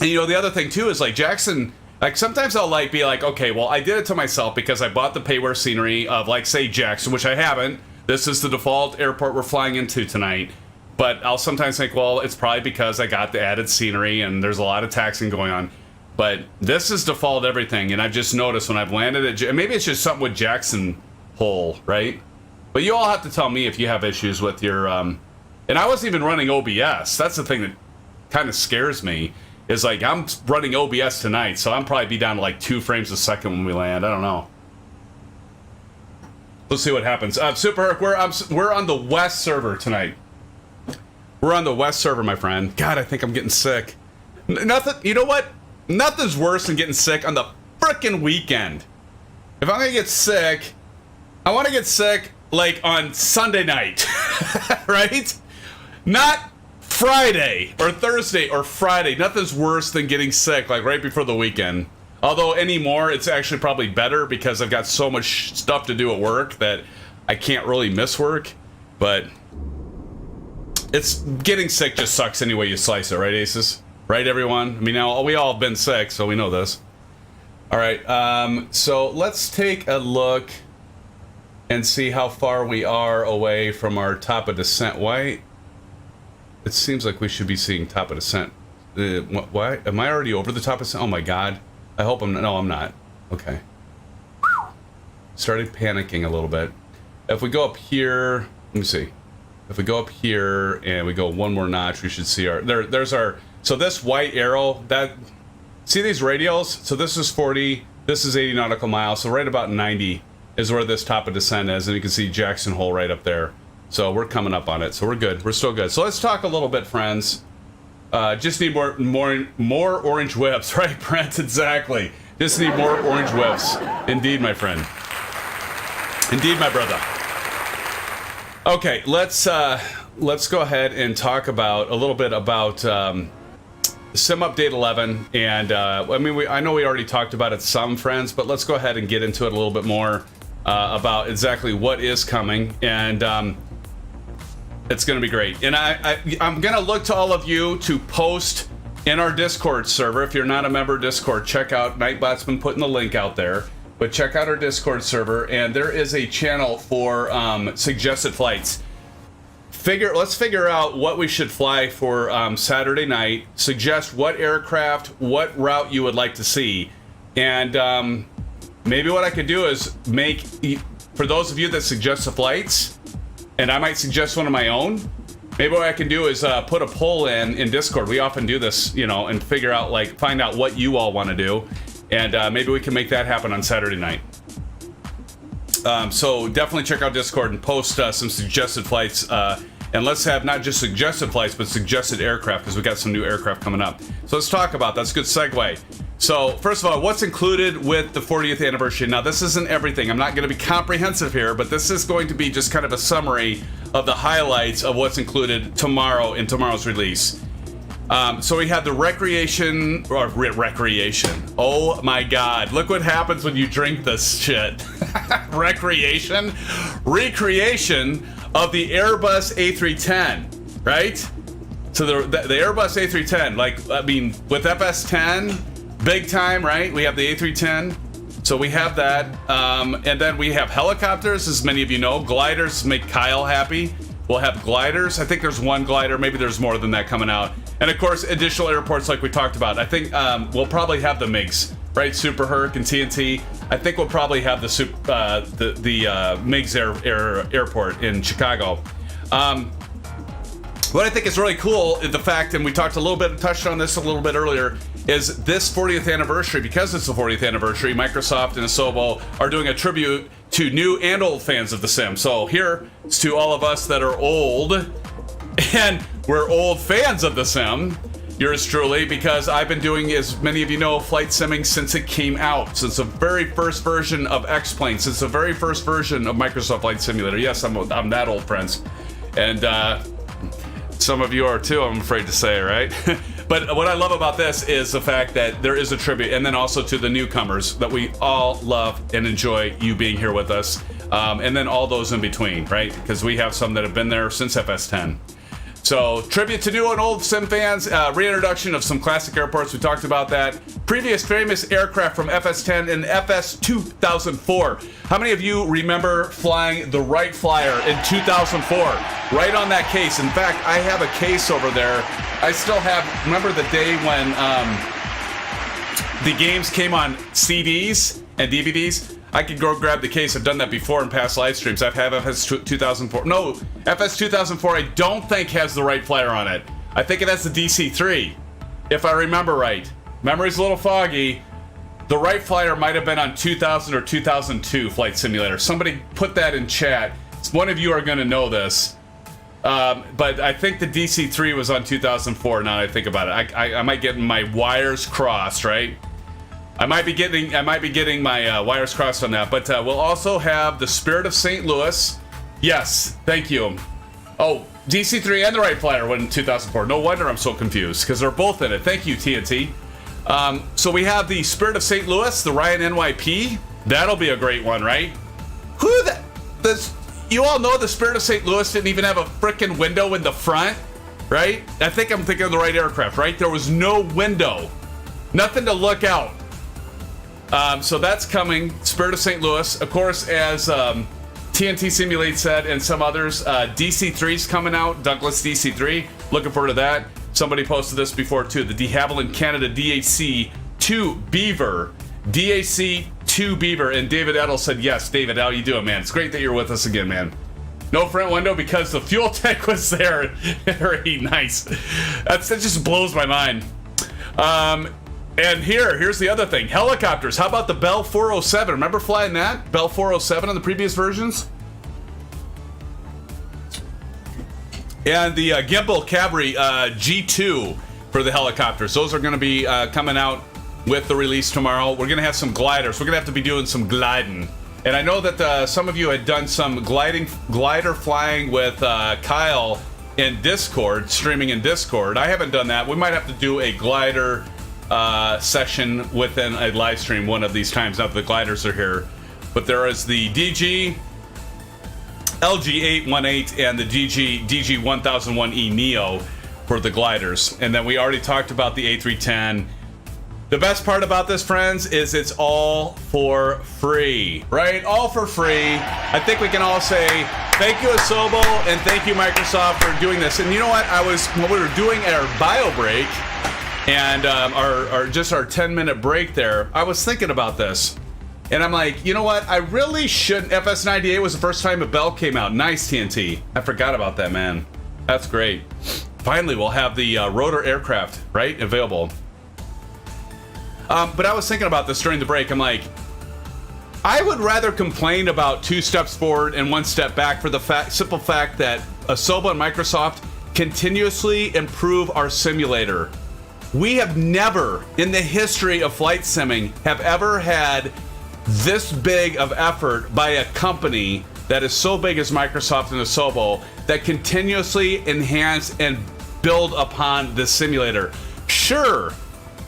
you know, the other thing too is like Jackson, like sometimes I'll like be like, okay, well, I did it to myself because I bought the payware scenery of like, say, Jackson, which I haven't. This is the default airport we're flying into tonight. But I'll sometimes think, well, it's probably because I got the added scenery and there's a lot of taxiing going on. But this is default everything, and I've just noticed when I've landed at... maybe it's just something with Jackson Hole, right? But you all have to tell me if you have issues with your... and I wasn't even running OBS. That's the thing that kind of scares me, is like, I'm running OBS tonight, so I'm probably be down to like 2 frames a second when we land. I don't know. Let's see what happens. Super Herc, we're on the West server tonight. We're on the West server, my friend. God, I think I'm getting sick. Nothing... You know what? Nothing's worse than getting sick on the frickin' weekend. If I'm gonna get sick, I want to get sick like on Sunday night, right? Not Friday or Thursday or Friday. Nothing's worse than getting sick like right before the weekend. Although anymore, it's actually probably better because I've got so much stuff to do at work that I can't really miss work. But it's getting sick just sucks any way you slice it, right, Aces? Right, everyone? I mean, now we all have been sick, so we know this. All right, so let's take a look and see how far we are away from our top of descent. Why? It seems like we should be seeing top of descent. Why? Am I already over the top of descent? Oh my God. I hope I'm not. No, I'm not. Okay. Started panicking a little bit. If we go up here, let me see. If we go up here and we go one more notch, we should see our... There's our... So this white arrow, that... See these radials? So this is 40, this is 80 nautical miles, so right about 90 is where this top of descent is, and you can see Jackson Hole right up there. So we're coming up on it, so we're good. We're still good. So let's talk a little bit, friends. Just need more orange whips, right, Brent? Exactly. Just need more orange whips. Indeed, my friend. Indeed, my brother. Okay, let's go ahead and talk about a little bit about Sim Update 11, and I mean, I know we already talked about it some, friends, but let's go ahead and get into it a little bit more about exactly what is coming, and it's going to be great. And I'm going to look to all of you to post in our Discord server. If you're not a member of Discord, check out, Nightbot's been putting the link out there, but check out our Discord server, and there is a channel for suggested flights. Let's figure out what we should fly for Saturday night. Suggest what aircraft, what route you would like to see, and maybe what I could do is make, for those of you that suggest the flights, and I might suggest one of my own. Maybe what I can do is put a poll in Discord. We often do this, you know, and figure out, like, find out what you all want to do, and maybe we can make that happen on Saturday night. So definitely check out Discord and post some suggested flights. And let's have not just suggested flights, but suggested aircraft, because we got some new aircraft coming up. So let's talk about that. That's a good segue. So first of all, what's included with the 40th anniversary? Now, this isn't everything. I'm not going to be comprehensive here, but this is going to be just kind of a summary of the highlights of what's included tomorrow in tomorrow's release. So we have the recreation. Oh my God. Look what happens when you drink this shit. Recreation of the Airbus A310, right? So the Airbus A310, like, I mean, with FS10, big time, right? We have the A310. So we have that. And then we have helicopters, as many of you know. Gliders make Kyle happy. We'll have gliders. I think there's one glider. Maybe there's more than that coming out. And of course, additional airports like we talked about. I think we'll probably have the MiGs, right? Super Herc and TNT. I think we'll probably have the MiGs airport in Chicago. What I think is really cool is the fact, and we touched on this a little bit earlier, is this 40th anniversary. Because it's the 40th anniversary, Microsoft and Asobo are doing a tribute to new and old fans of the sim. So here's to all of us that are old, and we're old fans of the sim. Yours truly, because I've been doing, as many of you know, flight simming since it came out, since the very first version of X-Plane, since the very first version of Microsoft Flight Simulator. Yes, I'm that old, friends. And some of you are too, I'm afraid to say, right? But what I love about this is the fact that there is a tribute, and then also to the newcomers that we all love and enjoy you being here with us. And then all those in between, right? Because we have some that have been there since FS10. So, tribute to new and old SimFans, reintroduction of some classic airports. We talked about that. Previous famous aircraft from FS10 and FS 2004. How many of you remember flying the Wright Flyer in 2004? Right on that case. In fact, I have a case over there. I still have, remember the day when the games came on CDs and DVDs? I could go grab the case. I've done that before in past live streams. I've had FS 2004. No, FS 2004 I don't think has the Wright Flyer on it. I think it has the DC-3, if I remember right. Memory's a little foggy. The Wright Flyer might have been on 2000 or 2002 Flight Simulator. Somebody put that in chat. One of you are going to know this. But I think the DC-3 was on 2004 now that I think about it. I might get my wires crossed, right? I might be getting my wires crossed on that, but we'll also have the Spirit of St. Louis. Yes, thank you. Oh, DC-3 and the Wright Flyer went in 2004. No wonder I'm so confused, because they're both in it. Thank you, TNT. So we have the Spirit of St. Louis, the Ryan NYP. That'll be a great one, right? You all know the Spirit of St. Louis didn't even have a frickin' window in the front, right? I think I'm thinking of the right aircraft, right? There was no window. Nothing to look out. So that's coming. Spirit of St. Louis. Of course, as TNT Simulate said, and some others, DC-3's coming out. Douglas DC-3. Looking forward to that. Somebody posted this before, too. The de Havilland Canada DAC-2 Beaver. DAC-2 Beaver. And David Edel said, yes, David, how you doing, man? It's great that you're with us again, man. No front window because the fuel tank was there. Very nice. That just blows my mind. And here's the other thing. Helicopters. How about the Bell 407? Remember flying that? Bell 407 on the previous versions? And the Gimbal Cavalry G2 for the helicopters. Those are going to be coming out with the release tomorrow. We're going to have some gliders. We're going to have to be doing some gliding. And I know that some of you had done some glider flying with Kyle in Discord, streaming in Discord. I haven't done that. We might have to do a glider session within a live stream one of these times. Now that the gliders are here, but there is the DG LG818 and the DG1001E Neo for the gliders, and then we already talked about the A310. The best part about this, friends, is it's all for free, right? All for free. I think we can all say thank you, Asobo, and thank you, Microsoft, for doing this. And you know what? When we were doing our bio break, and our 10-minute break there, I was thinking about this. And I'm like, you know what? I really shouldn't. FS98 was the first time a Bell came out. Nice, TNT. I forgot about that, man. That's great. Finally, we'll have the rotor aircraft, right, available. But I was thinking about this during the break. I'm like, I would rather complain about 2 steps forward and 1 step back for the simple fact that Asobo and Microsoft continuously improve our simulator. We have never, in the history of flight simming, have ever had this big of effort by a company that is so big as Microsoft and Asobo that continuously enhance and build upon the simulator. Sure,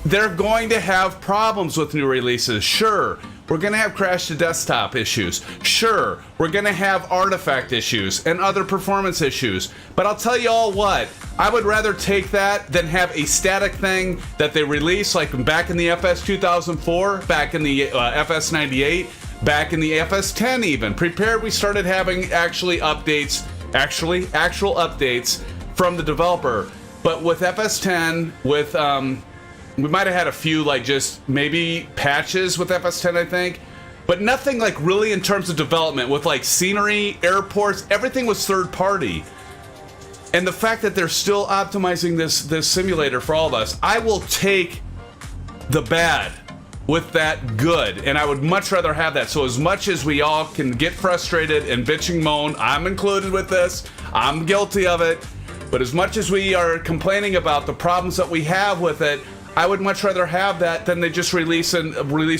they're going to have problems with new releases. Sure, we're going to have crash to desktop issues. Sure, we're going to have artifact issues and other performance issues. But I'll tell you all what, I would rather take that than have a static thing that they release like back in the FS 2004, back in the FS 98, back in the FS 10 even. Prepared, we started having actual updates from the developer. But with FS 10, with we might have had a few, like, just maybe patches with FS10, I think. But nothing, like, really in terms of development. With, like, scenery, airports, everything was third party. And the fact that they're still optimizing this simulator for all of us, I will take the bad with that good. And I would much rather have that. So as much as we all can get frustrated and bitch and moan, I'm included with this. I'm guilty of it. But as much as we are complaining about the problems that we have with it, I would much rather have that than they just release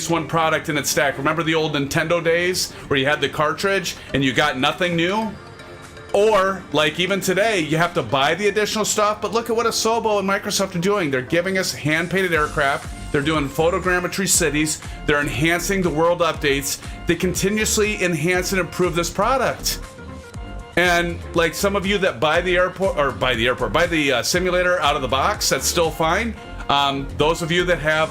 one product in its stack. Remember the old Nintendo days where you had the cartridge and you got nothing new? Or, like even today, you have to buy the additional stuff, but look at what Asobo and Microsoft are doing. They're giving us hand-painted aircraft. They're doing photogrammetry cities. They're enhancing the world updates. They continuously enhance and improve this product. And like some of you that buy the simulator out of the box, that's still fine. Those of you that have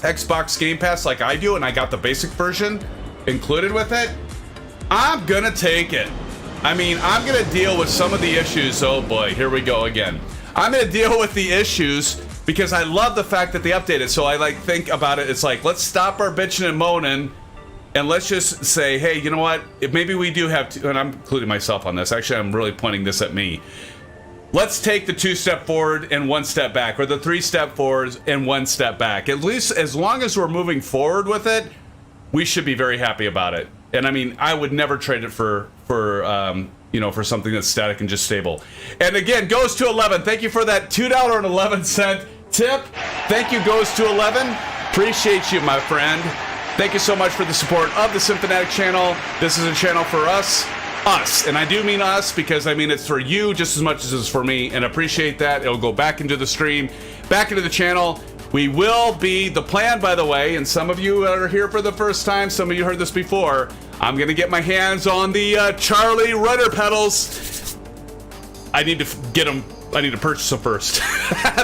Xbox Game Pass like I do, and I got the basic version included with it, I'm gonna take it. I mean, I'm gonna deal with some of the issues. Oh boy, here we go again. I'm gonna deal with the issues because I love the fact that they updated. So I like think about it. It's like, let's stop our bitching and moaning, and let's just say, hey, you know what? If maybe we do have to, and I'm including myself on this. Actually, I'm really pointing this at me. Let's take the 2-step forward and 1 step back, or the 3-step forwards and 1 step back. At least as long as we're moving forward with it, we should be very happy about it. And I mean, I would never trade it for something that's static and just stable. And again, goes to 11. Thank you for that $2.11 tip. Thank you, goes to 11. Appreciate you, my friend. Thank you so much for the support of the SimFanatic channel. This is a channel for us, and I do mean us because I mean it's for you just as much as it's for me, and appreciate that. It'll go back into the stream, back into the channel. We will be, the plan, by the way, and some of you are here for the first time, some of you heard this before, I'm gonna get my hands on the Charlie rudder pedals. I need to get them, I need to purchase them first.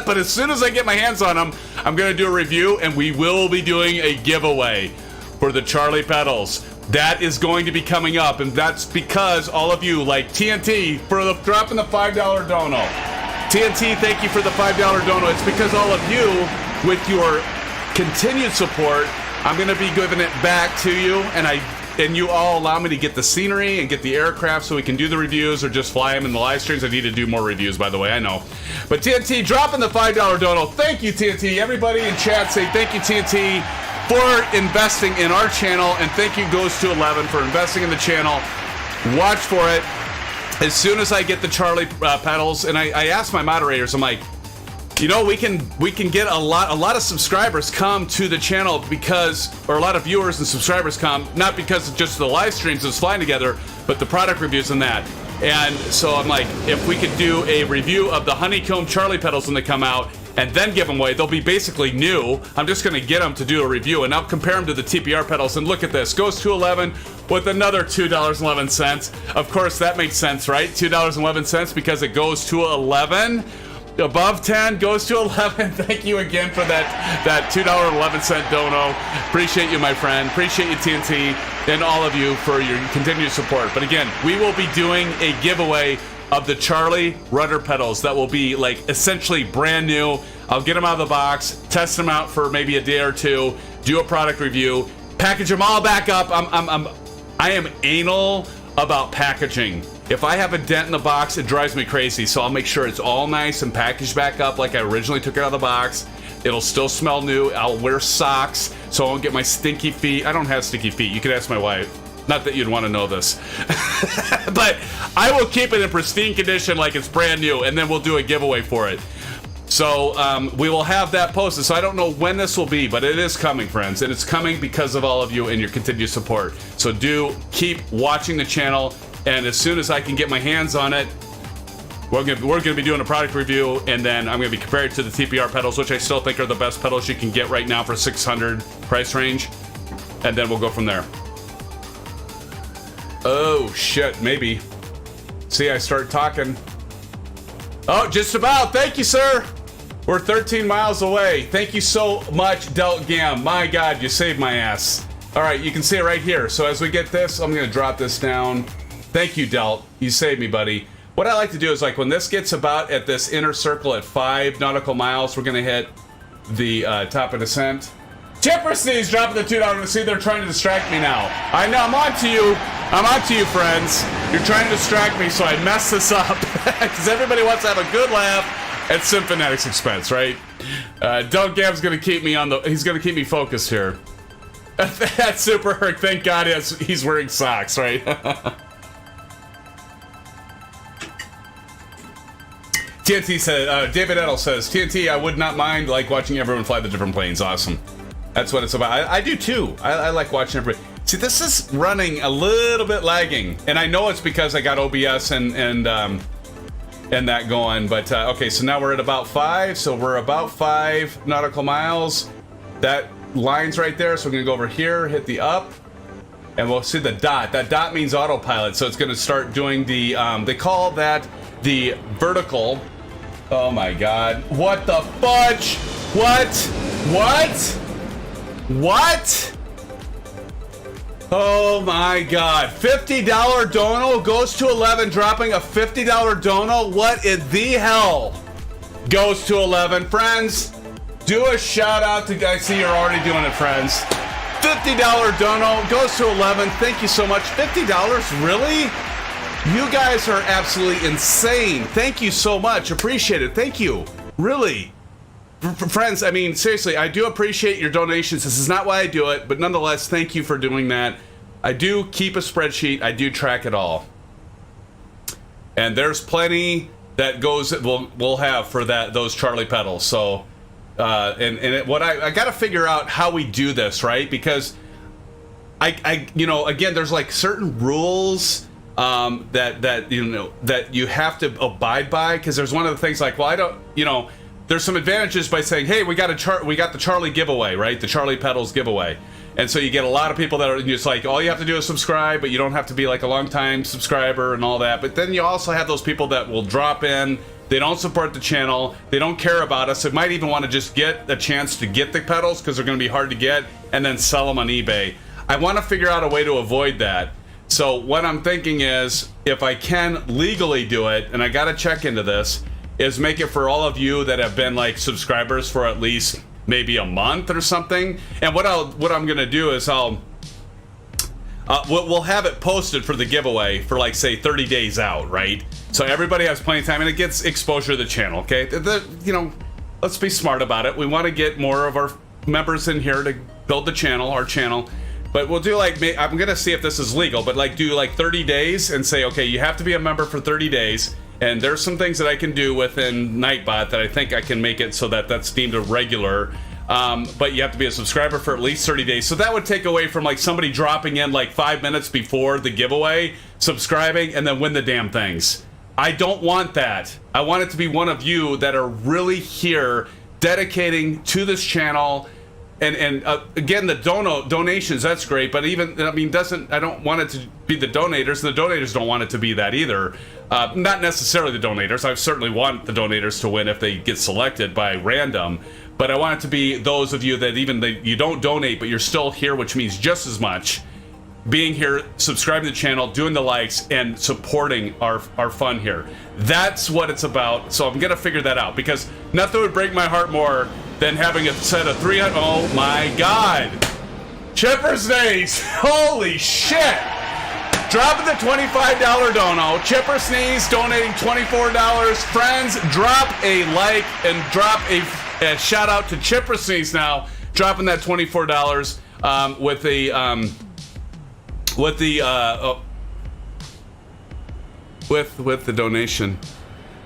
But as soon as I get my hands on them, I'm gonna do a review, and we will be doing a giveaway for the Charlie pedals. That is going to be coming up, and that's because all of you, like TNT, for dropping the $5 dono. TNT, thank you for the $5 dono. It's because all of you, with your continued support, I'm going to be giving it back to you, and you all allow me to get the scenery and get the aircraft so we can do the reviews or just fly them in the live streams. I need to do more reviews, by the way, I know. But TNT, dropping the $5 dono. Thank you, TNT. Everybody in chat say thank you, TNT, for investing in our channel, and thank you, goes to 11, for investing in the channel. Watch for it. As soon as I get the Charlie pedals, and I asked my moderators, I'm like, you know, we can get a lot of subscribers come to the channel because, or a lot of viewers and subscribers come, not because of just the live streams that's flying together, but the product reviews and that. And so I'm like, if we could do a review of the Honeycomb Charlie pedals when they come out, and then give them away, they'll be basically new. I'm just gonna get them to do a review, and I'll compare them to the TPR pedals, and look at this, goes to 11 with another $2.11. Of course, that makes sense, right? $2.11 because it goes to 11. Above 10 goes to 11. Thank you again for that $2.11 dono. Appreciate you, my friend. Appreciate you, TNT, and all of you for your continued support. But again, we will be doing a giveaway of the Charlie rudder pedals that will be like essentially brand new. I'll get them out of the box, test them out for maybe a day or two, do a product review, package them all back up. I am anal about packaging. If I have a dent in the box, it drives me crazy. So I'll make sure it's all nice and packaged back up like I originally took it out of the box. It'll still smell new. I'll wear socks so I won't get my stinky feet. I don't have stinky feet. You can ask my wife. Not that you'd want to know this. But I will keep it in pristine condition like it's brand new, and then we'll do a giveaway for it. So we will have that posted. So I don't know when this will be, but it is coming, friends. And it's coming because of all of you and your continued support. So do keep watching the channel, and as soon as I can get my hands on it, we're gonna be doing a product review, and then I'm gonna be compared to the TPR pedals, which I still think are the best pedals you can get right now for $600 price range. And then we'll go from there. Oh, shit, maybe. See, I start talking. Oh, just about. Thank you, sir. We're 13 miles away. Thank you so much, Delt Gam. My God, you saved my ass. All right, you can see it right here. So as we get this, I'm going to drop this down. Thank you, Delt. You saved me, buddy. What I like to do is, like, when this gets about at this inner circle at 5 nautical miles, we're going to hit the top of descent. Chipper Sneeze dropping the $2. See, they're trying to distract me now. I know, I'm on to you. I'm on to you, friends. You're trying to distract me, so I mess this up. Because everybody wants to have a good laugh at SimFanatic's expense, right? Doug Gab's gonna keep me he's gonna keep me focused here. That's Super Herc, thank God he's wearing socks, right? TNT said, David Edel says, TNT, I would not mind like watching everyone fly the different planes. Awesome. That's what it's about. I do too. I like watching everybody. See, this is running a little bit lagging, and I know it's because I got OBS and that going. But okay, so now we're at about 5. So we're about 5 nautical miles. That line's right there. So we're gonna go over here, hit the up, and we'll see the dot. That dot means autopilot, so it's going to start doing the, they call that the vertical. Oh my God. What the fudge? What? Oh my God. $50 dono goes to 11, dropping a $50 dono. What in the hell goes to 11? Friends, do a shout out to, I see you're already doing it, friends. $50 dono goes to 11. Thank you so much. $50? Really? You guys are absolutely insane. Thank you so much. Appreciate it. Thank you. Really. Friends, I mean, seriously, I do appreciate your donations. This is not why I do it, but nonetheless, thank you for doing that. I do keep a spreadsheet. I do track it all. And there's plenty that we'll have for those Charlie pedals. So, what I got to figure out how we do this, right? Because you know, again, there's like certain rules that you have to abide by, because there's one of the things like, well, I don't, you know, there's some advantages by saying, hey, we got the Charlie giveaway, right? The Charlie pedals giveaway. And so you get a lot of people that are just like, all you have to do is subscribe, but you don't have to be like a long time subscriber and all that. But then you also have those people that will drop in. They don't support the channel. They don't care about us. They might even want to just get a chance to get the pedals because they're going to be hard to get and then sell them on eBay. I want to figure out a way to avoid that. So what I'm thinking is, if I can legally do it, and I got to check into this, is make it for all of you that have been like subscribers for at least maybe a month or something. And what I'm gonna do is we'll have it posted for the giveaway for like, say, 30 days out, right? So everybody has plenty of time and it gets exposure to the channel, okay? You know, let's be smart about it. We want to get more of our members in here to build the channel, our channel. But we'll do like, I'm gonna see if this is legal, but like do like 30 days and say, okay, you have to be a member for 30 days. And there's some things that I can do within Nightbot that I think I can make it so that that's deemed a regular. But you have to be a subscriber for at least 30 days. So that would take away from like somebody dropping in like 5 minutes before the giveaway, subscribing, and then win the damn things. I don't want that. I want it to be one of you that are really here, dedicating to this channel. And again, the donations, that's great, but even, I mean, I don't want it to be the donators. The donators don't want it to be that either. Not necessarily the donators. I certainly want the donators to win if they get selected by random, but I want it to be those of you that you don't donate, but you're still here, which means just as much. Being here, subscribing to the channel, doing the likes, and supporting our fun here. That's what it's about. So I'm gonna figure that out, because nothing would break my heart more than having a set of 300. Oh my God! Chipper's Sneeze! Holy shit! Dropping the $25 dono. Chipper Sneeze donating $24. Friends, drop a like and drop a shout out to Chipper Sneeze now, dropping that $24 with the donation.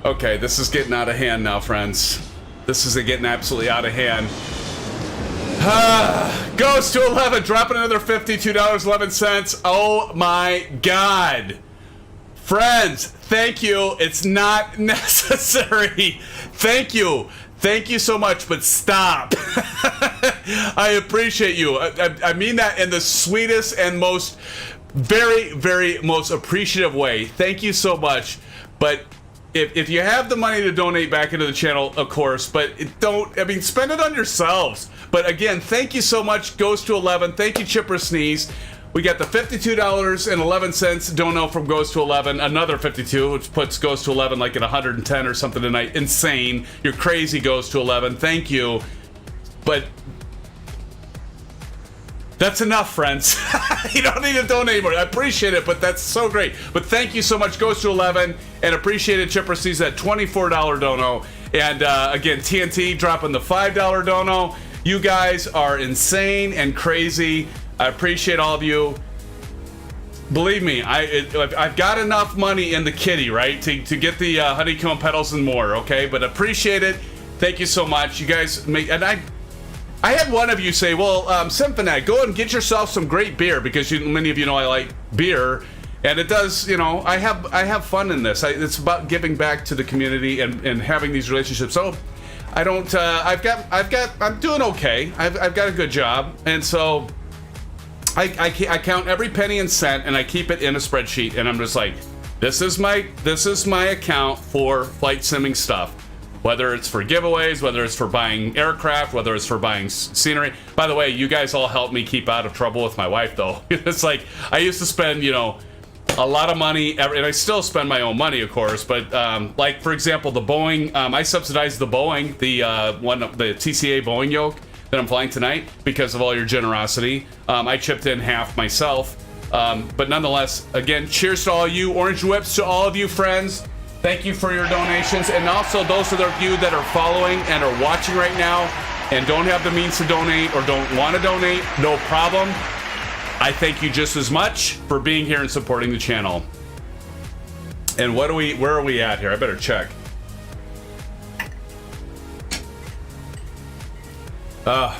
Okay, this is getting out of hand now, friends. This is getting absolutely out of hand. Goes to 11, dropping another $52.11. Oh my God. Friends, thank you. It's not necessary. Thank you. Thank you so much, but stop. I appreciate you. I mean that in the sweetest and most, very, very most appreciative way. Thank you so much. But if you have the money to donate back into the channel, of course, but spend it on yourselves. But again, thank you so much. Goes to 11. Thank you, Chipper Sneeze. We got the $52.11 dono from Goes to 11. Another 52, which puts Goes to 11 like at 110 or something tonight. Insane. You're crazy, Goes to 11. Thank you. But that's enough, friends. You don't need to donate more. I appreciate it, but that's so great. But thank you so much, Goes to 11, and appreciate it, Chipper Sees, that $24 dono. And again, TNT dropping the $5 dono. You guys are insane and crazy. I appreciate all of you. Believe me, I've got enough money in the kitty, right, to get the Honeycomb pedals and more, okay? But appreciate it. Thank you so much. You guys and I had one of you say, well, SimFanatic, go and get yourself some great beer, because many of you know I like beer, and it does, you know, I have fun in this. It's about giving back to the community and having these relationships. So I don't, I'm doing okay. I've got a good job, and so I count every penny and cent, and I keep it in a spreadsheet, and I'm just like, this is my account for flight simming stuff. Whether it's for giveaways, whether it's for buying aircraft, whether it's for buying scenery. By the way, you guys all helped me keep out of trouble with my wife, though. It's like, I used to spend, you know, a lot of money, and I still spend my own money, of course, but like, for example, the Boeing, I subsidized the Boeing, the TCA Boeing Yoke that I'm flying tonight because of all your generosity. I chipped in half myself, but nonetheless, again, cheers to all you, Orange Whips to all of you friends. Thank you for your donations, and also those of you that are following and are watching right now and don't have the means to donate or don't want to donate, no problem. I thank you just as much for being here and supporting the channel. And where are we at here? I better check. All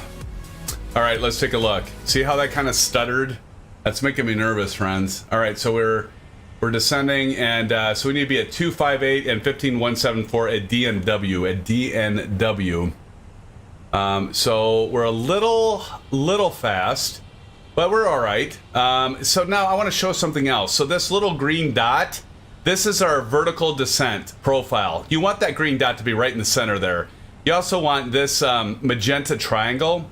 right, let's take a look. See how that kind of stuttered? That's making me nervous, friends. All right, so we're descending, and so we need to be at 258 and 15174 at DNW. So we're a little fast, but we're all right. So now I want to show something else. So this little green dot, this is our vertical descent profile. You want that green dot to be right in the center there. You also want this magenta triangle.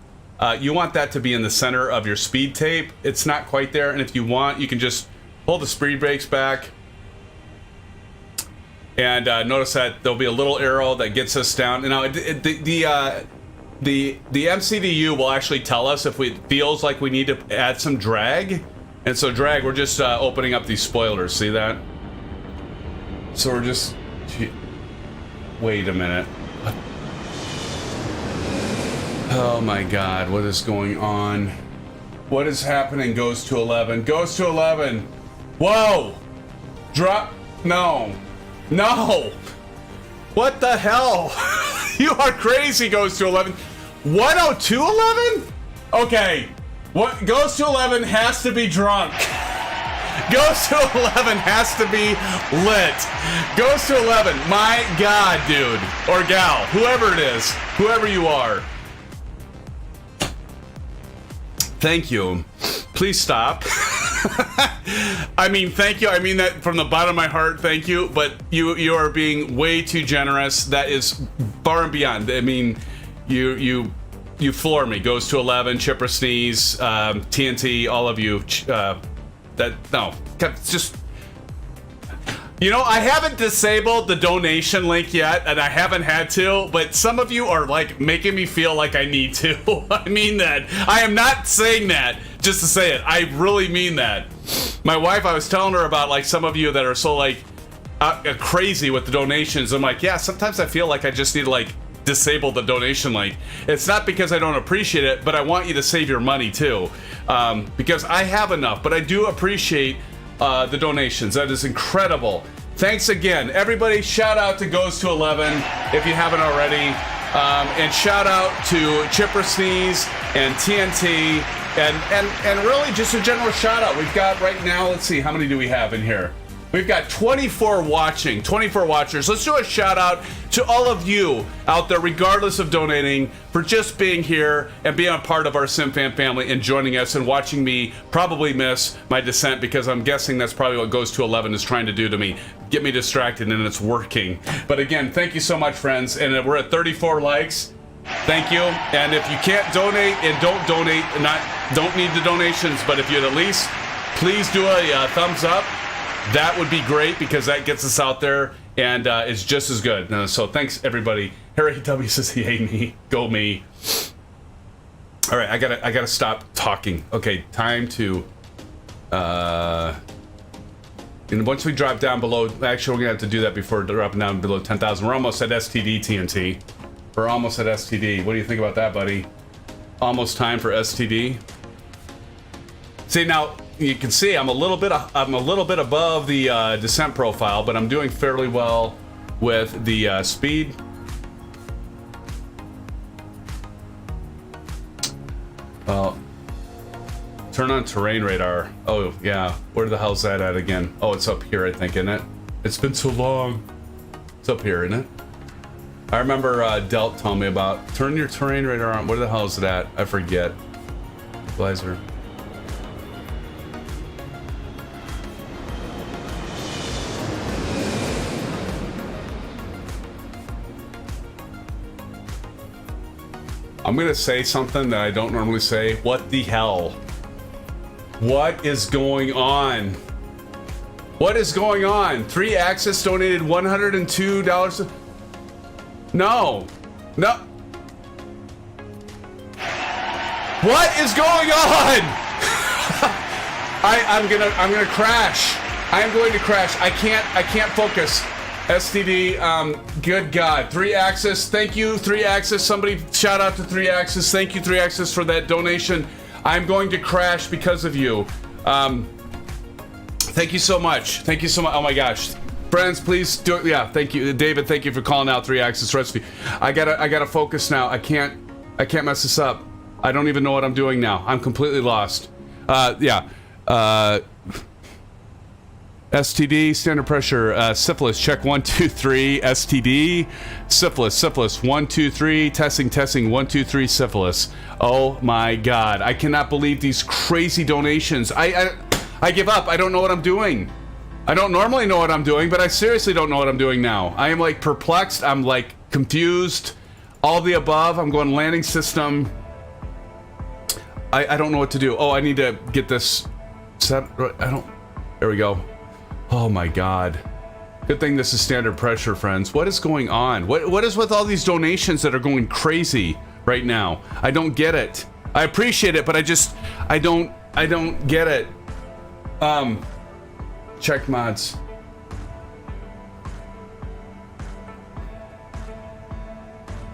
You want that to be in the center of your speed tape. It's not quite there, and if you want, you can just pull the speed brakes back, and notice that there'll be a little arrow that gets us down. And now the MCDU will actually tell us if it feels like we need to add some drag. And so drag, we're just opening up these spoilers. See that? So we're just... Wait a minute. What? Oh my God, what is going on? What is happening? Goes to 11. Goes to 11. Whoa! Drop. No. No! What the hell? You are crazy, goes to 11. 102.11? Okay. What goes to 11 has to be drunk. Goes to 11 has to be lit. Goes to 11. My God, dude. Or gal. Whoever it is. Whoever you are. Thank you. Please stop. I mean, thank you. I mean that from the bottom of my heart. Thank you. But you are being way too generous. That is far and beyond. I mean, you floor me. Goes to 11. Chipper Sneeze, TNT, all of you. Just. You know, I haven't disabled the donation link yet, and I haven't had to, but some of you are, like, making me feel like I need to. I mean that. I am not saying that just to say it. I really mean that. My wife, I was telling her about, like, some of you that are so, like, crazy with the donations. I'm like, yeah, sometimes I feel like I just need to, like, disable the donation link. It's not because I don't appreciate it, but I want you to save your money, too. Because I have enough, but I do appreciate the donations. That is incredible. Thanks again, everybody. Shout out to Goes to 11 if you haven't already, and shout out to Chipper Sneeze and TNT, and really just a general shout out. We've got right now, let's see, how many do we have in here? We've got 24 watching, 24 watchers. Let's do a shout out to all of you out there, regardless of donating, for just being here and being a part of our SimFan family and joining us and watching me probably miss my descent, because I'm guessing that's probably what Goes to 11 is trying to do to me. Get me distracted, and it's working. But again, thank you so much, friends. And we're at 34 likes. Thank you. And if you can't donate and don't donate, don't need the donations, but if you'd at least please do a thumbs up, that would be great, because that gets us out there, and it's just as good. So thanks, everybody. Harry W says he hates me. Go me. All right, I gotta stop talking. Okay, time to. And once we drop down below, actually, we're gonna have to do that before dropping down below 10,000. We're almost at STD, TNT. We're almost at STD. What do you think about that, buddy? Almost time for STD. See, now you can see I'm a little bit above the descent profile, but I'm doing fairly well with the speed. Well, turn on terrain radar. Oh yeah, where the hell's that at again? Oh, it's up here, I think, isn't it? It's been so long. It's up here, isn't it? I remember Delt telling me about turn your terrain radar on. Where the hell is it at? I forget. Blazer. I'm gonna say something that I don't normally say. What the hell? What is going on? What is going on? 3Axis donated $102. No. No. What is going on? I'm gonna crash. I am going to crash. I can't focus. STD, good God. 3Axis, thank you, 3Axis. Somebody shout out to 3Axis. Thank you, 3Axis, for that donation. I'm going to crash because of you. Thank you so much. Thank you so much. Oh my gosh. Friends, please do it. Yeah, thank you. David, thank you for calling out 3Axis Recipe. I gotta focus now. I can't mess this up. I don't even know what I'm doing now. I'm completely lost. STD, standard pressure, syphilis, check 1, 2, 3, STD, syphilis, 1, 2, 3, testing, 1, 2, 3, syphilis. Oh my God, I cannot believe these crazy donations. I give up. I don't know what I'm doing. I don't normally know what I'm doing, but I seriously don't know what I'm doing now. I am like perplexed. I'm like confused. All the above. I'm going landing system. I don't know what to do. Oh, I need to get this set. There we go. Oh my God. Good thing this is standard pressure, friends. What is going on? What is with all these donations that are going crazy right now? I don't get it. I appreciate it, but I don't get it. Check mods.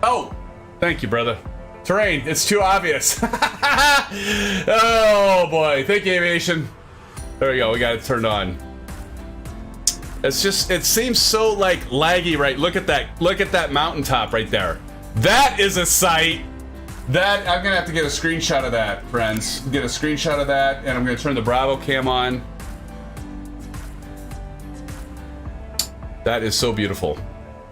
Oh, thank you, brother. Terrain, it's too obvious. Oh boy, thank you, Aviation. There we go, we got it turned on. It's just, it seems so like laggy, right? Look at that mountaintop right there. That is a sight. That, I'm gonna have to get a screenshot of that, friends. Get a screenshot of that, and I'm gonna turn the Bravo cam on. That is so beautiful.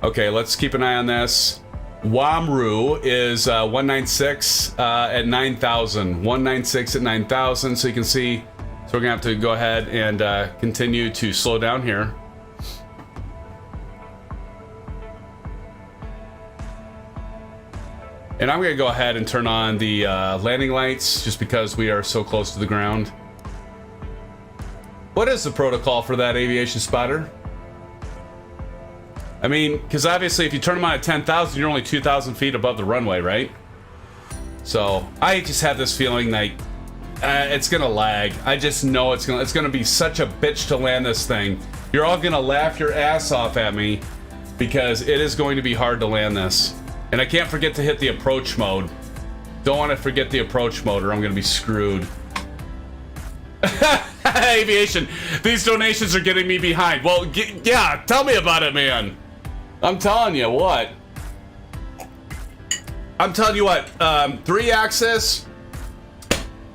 Okay, let's keep an eye on this. Wamru is 196 at 9,000. 196 at 9,000, so you can see. So we're gonna have to go ahead and continue to slow down here. And I'm gonna go ahead and turn on the landing lights just because we are so close to the ground. What is the protocol for that, Aviation Spotter? I mean, because obviously if you turn them on at 10,000, you're only 2,000 feet above the runway, right? So I just have this feeling like it's gonna lag. I just know it's gonna be such a bitch to land this thing. You're all gonna laugh your ass off at me because it is going to be hard to land this. And I can't forget to hit the approach mode. Don't want to forget the approach mode or I'm gonna be screwed. Aviation, these donations are getting me behind. Well, yeah, tell me about it, man. I'm telling you what. 3Axis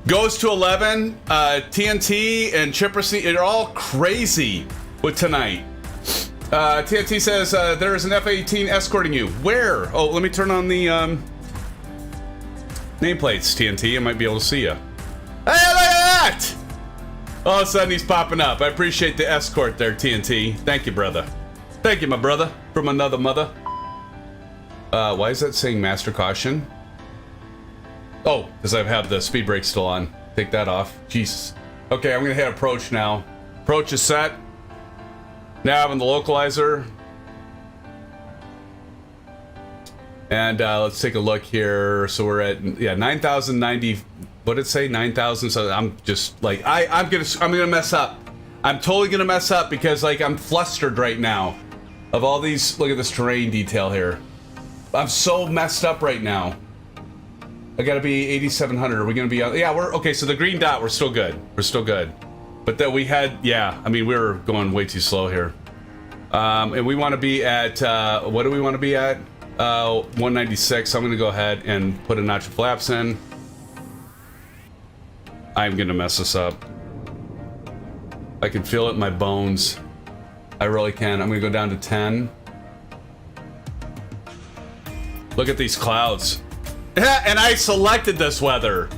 goes to 11. TNT and Chipper C, they're all crazy with tonight. TNT says there is an F-18 escorting you. Where? Oh, let me turn on the nameplates, TNT. I might be able to see you. Hey, look at that! All of a sudden he's popping up. I appreciate the escort there, TNT. Thank you, brother. Thank you, my brother. From another mother. Why is that saying master caution? Oh, because I have the speed brake still on. Take that off. Jesus. Okay, I'm gonna hit approach now. Approach is set. Nav on the localizer. And let's take a look here. So we're at 9,090. What did it say? 9,000. So I'm just like I'm gonna mess up. I'm totally gonna mess up because like I'm flustered right now of all these. Look at this terrain detail here. I'm so messed up right now. I gotta be 8,700. Are we gonna be out? Yeah, we're okay. So the green dot, we're still good. We're still good. But that we had, yeah. I mean, we were going way too slow here. And we want to be at what do we want to be at? 196. So I'm gonna go ahead and put a notch of flaps in. I'm gonna mess this up. I can feel it in my bones. I really can. I'm gonna go down to 10. Look at these clouds. And I selected this weather.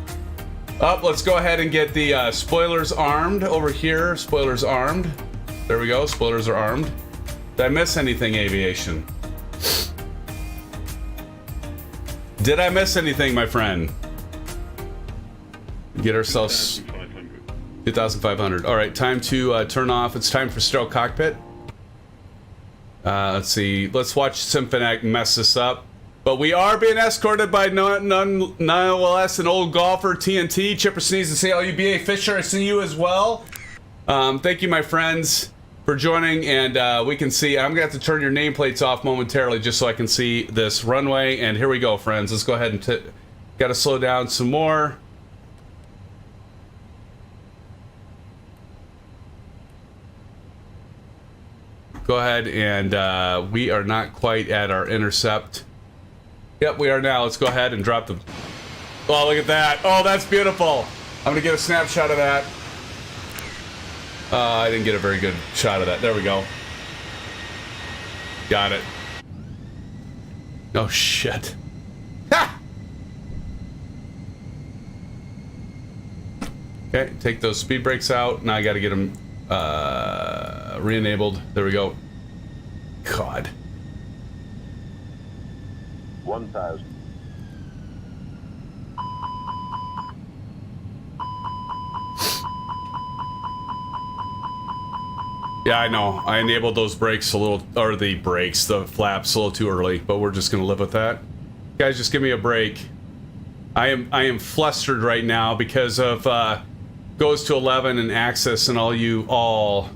Up, let's go ahead and get the spoilers armed over here. Spoilers armed. There we go. Spoilers are armed. Did I miss anything, Aviation? Did Did I miss anything, my friend? Get ourselves 2,500. All right, time to turn off. It's time for Stereo Cockpit. Let's see. Let's watch SimFanatic mess this up. But we are being escorted by none less an old golfer, TNT, Chipper Sneeze, and CLUBA Fisher. I see you as well. Thank you, my friends, for joining. And we can see. I'm gonna have to turn your nameplates off momentarily just so I can see this runway. And here we go, friends. Let's go ahead and got to slow down some more. Go ahead and we are not quite at our intercept. Yep, we are now. Let's go ahead and drop the... Oh, look at that. Oh, that's beautiful. I'm going to get a snapshot of that. I didn't get a very good shot of that. There we go. Got it. Oh, shit. Ha! Okay, take those speed brakes out. Now I got to get them re-enabled. There we go. God. 1,000. Yeah, I know. I enabled those brakes a little, or the brakes, the flaps a little too early, but we're just gonna live with that. Guys, just give me a break. I am flustered right now because of goes to 11 and access and all.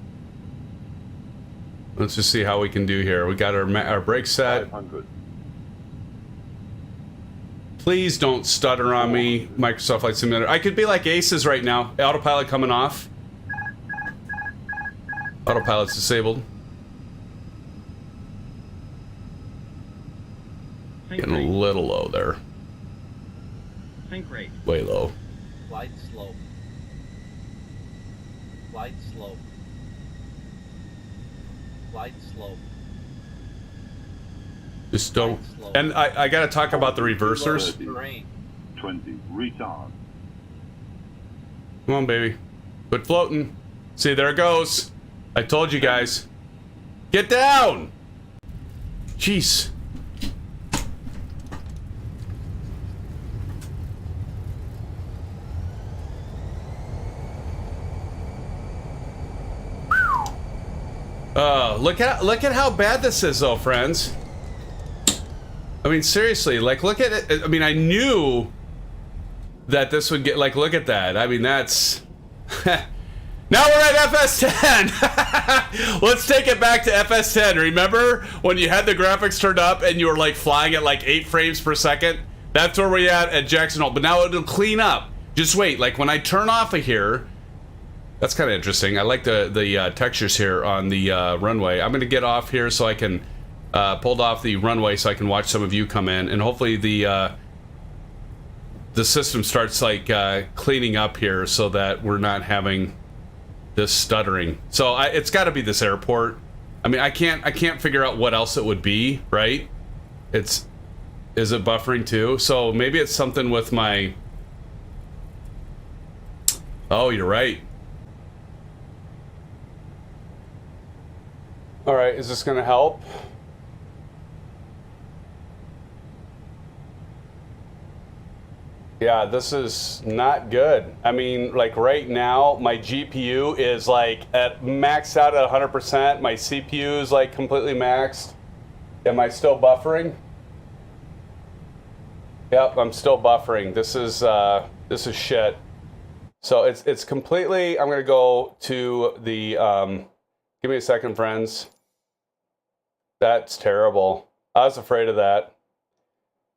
Let's just see how we can do here. We got our brake set. 500. Please don't stutter on me, Microsoft Flight Simulator. I could be like Aces right now. Autopilot coming off. Autopilot's disabled. Getting a little low there. Think rate. Way low. Glide slope. Glide slope. Glide slope. Just don't. And I gotta talk about the reversers. Terrain. 20. Retard. Come on, baby. Quit floating. See, there it goes. I told you guys. Get down! Jeez. Look at how bad this is, though, friends. I mean, seriously, like, look at it. I mean, I knew that this would get, like, look at that. I mean, that's... Now we're at FS10! Let's take it back to FS10. Remember when you had the graphics turned up and you were, like, flying at, like, 8 frames per second? That's where we're at Jackson Hole. But now it'll clean up. Just wait. Like, when I turn off of here... That's kind of interesting. I like the textures here on the runway. I'm going to get off here so I can... pulled off the runway so I can watch some of you come in, and hopefully the system starts like cleaning up here so that we're not having this stuttering. So it's got to be this airport. I mean, I can't figure out what else it would be, right? Is it buffering too? So maybe it's something with my... Oh, you're right. All right, is this going to help? Yeah, this is not good. I mean, like right now, my GPU is like at maxed out at 100%. My CPU is like completely maxed. Am I still buffering? Yep, I'm still buffering. This is shit. So it's completely. I'm gonna go to the. Give me a second, friends. That's terrible. I was afraid of that.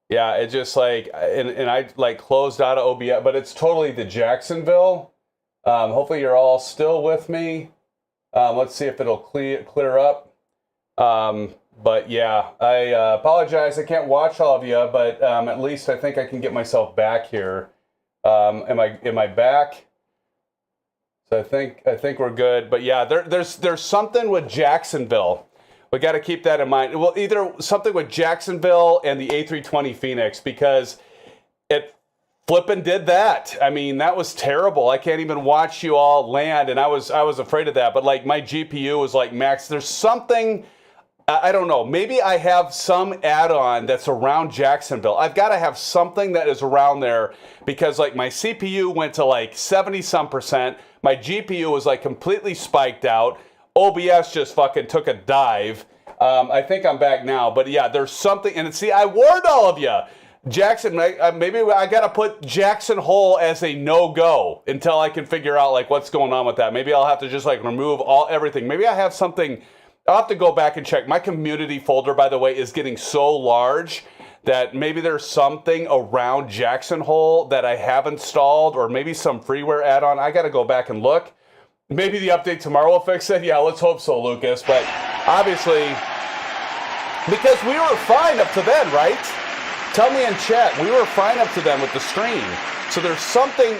Yeah, it just like, and I like closed out of OBS, but it's totally the Jacksonville. Hopefully you're all still with me. Let's see if it'll clear up. But yeah, I apologize. I can't watch all of you, but at least I think I can get myself back here. Am I back? So I think we're good. But yeah, there's something with Jacksonville. We got to keep that in mind. Well, either something with Jacksonville and the A320 Phoenix, because it flippin' did that. I mean, that was terrible. I can't even watch you all land, and I was afraid of that. But like my GPU was like max. There's something I don't know. Maybe I have some add-on that's around Jacksonville. I've got to have something that is around there because like my CPU went to like 70-some%. My GPU was like completely spiked out. OBS just fucking took a dive. I think I'm back now. But yeah, there's something. And see, I warned all of you. Jackson, maybe I got to put Jackson Hole as a no-go until I can figure out like what's going on with that. Maybe I'll have to just like remove everything. Maybe I have something. I'll have to go back and check. My community folder, by the way, is getting so large that maybe there's something around Jackson Hole that I have installed or maybe some freeware add-on. I got to go back and look. Maybe the update tomorrow will fix it. Yeah, let's hope so, Lucas. But obviously, because we were fine up to then, right? Tell me in chat. We were fine up to then with the stream. So there's something...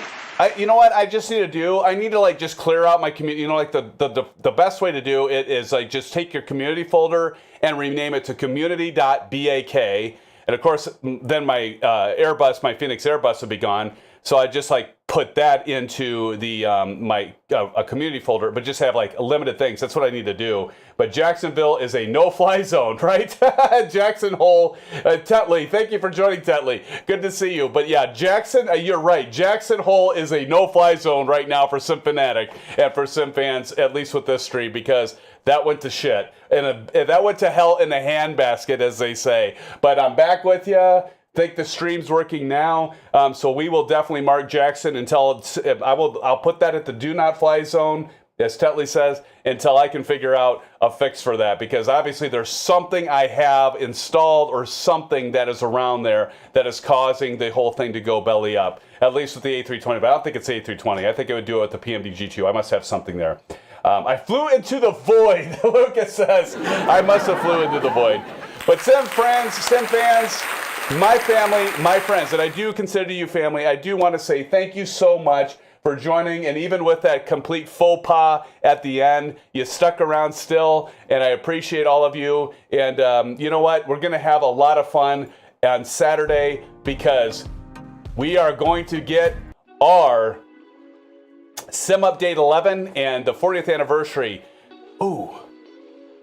you know what I just need to do? I need to like just clear out my community. You know, like the best way to do it is like just take your community folder and rename it to community.bak. And of course, then my Airbus, my Fenix Airbus would be gone. So I just like put that into the my a community folder, but just have like limited things. That's what I need to do. But Jacksonville is a no-fly zone, right? Jackson Hole, Tetley, thank you for joining, Tetley. Good to see you. But yeah, Jackson, you're right. Jackson Hole is a no-fly zone right now for SimFanatic and for SimFans, at least with this stream, because that went to shit. And that went to hell in a handbasket, as they say. But I'm back with you. Think the stream's working now, so we will definitely mark Jackson until I'll put that at the do not fly zone, as Tetley says, until I can figure out a fix for that, because obviously there's something I have installed or something that is around there that is causing the whole thing to go belly up, at least with the A320, but I don't think it's A320. I think it would do it with the PMDG too. I must have something there. I flew into the void, Lucas says. I must have flew into the void. But SimFans, my family, my friends, and I do consider you family, I do want to say thank you so much for joining, and even with that complete faux pas at the end, you stuck around still, and I appreciate all of you. And you know what? We're going to have a lot of fun on Saturday because we are going to get our Sim Update 11 and the 40th anniversary. Ooh.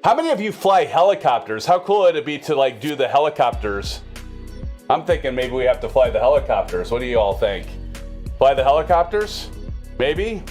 How many of you fly helicopters? How cool would it be to like do the helicopters? I'm thinking maybe we have to fly the helicopters. What do you all think? Fly the helicopters? Maybe?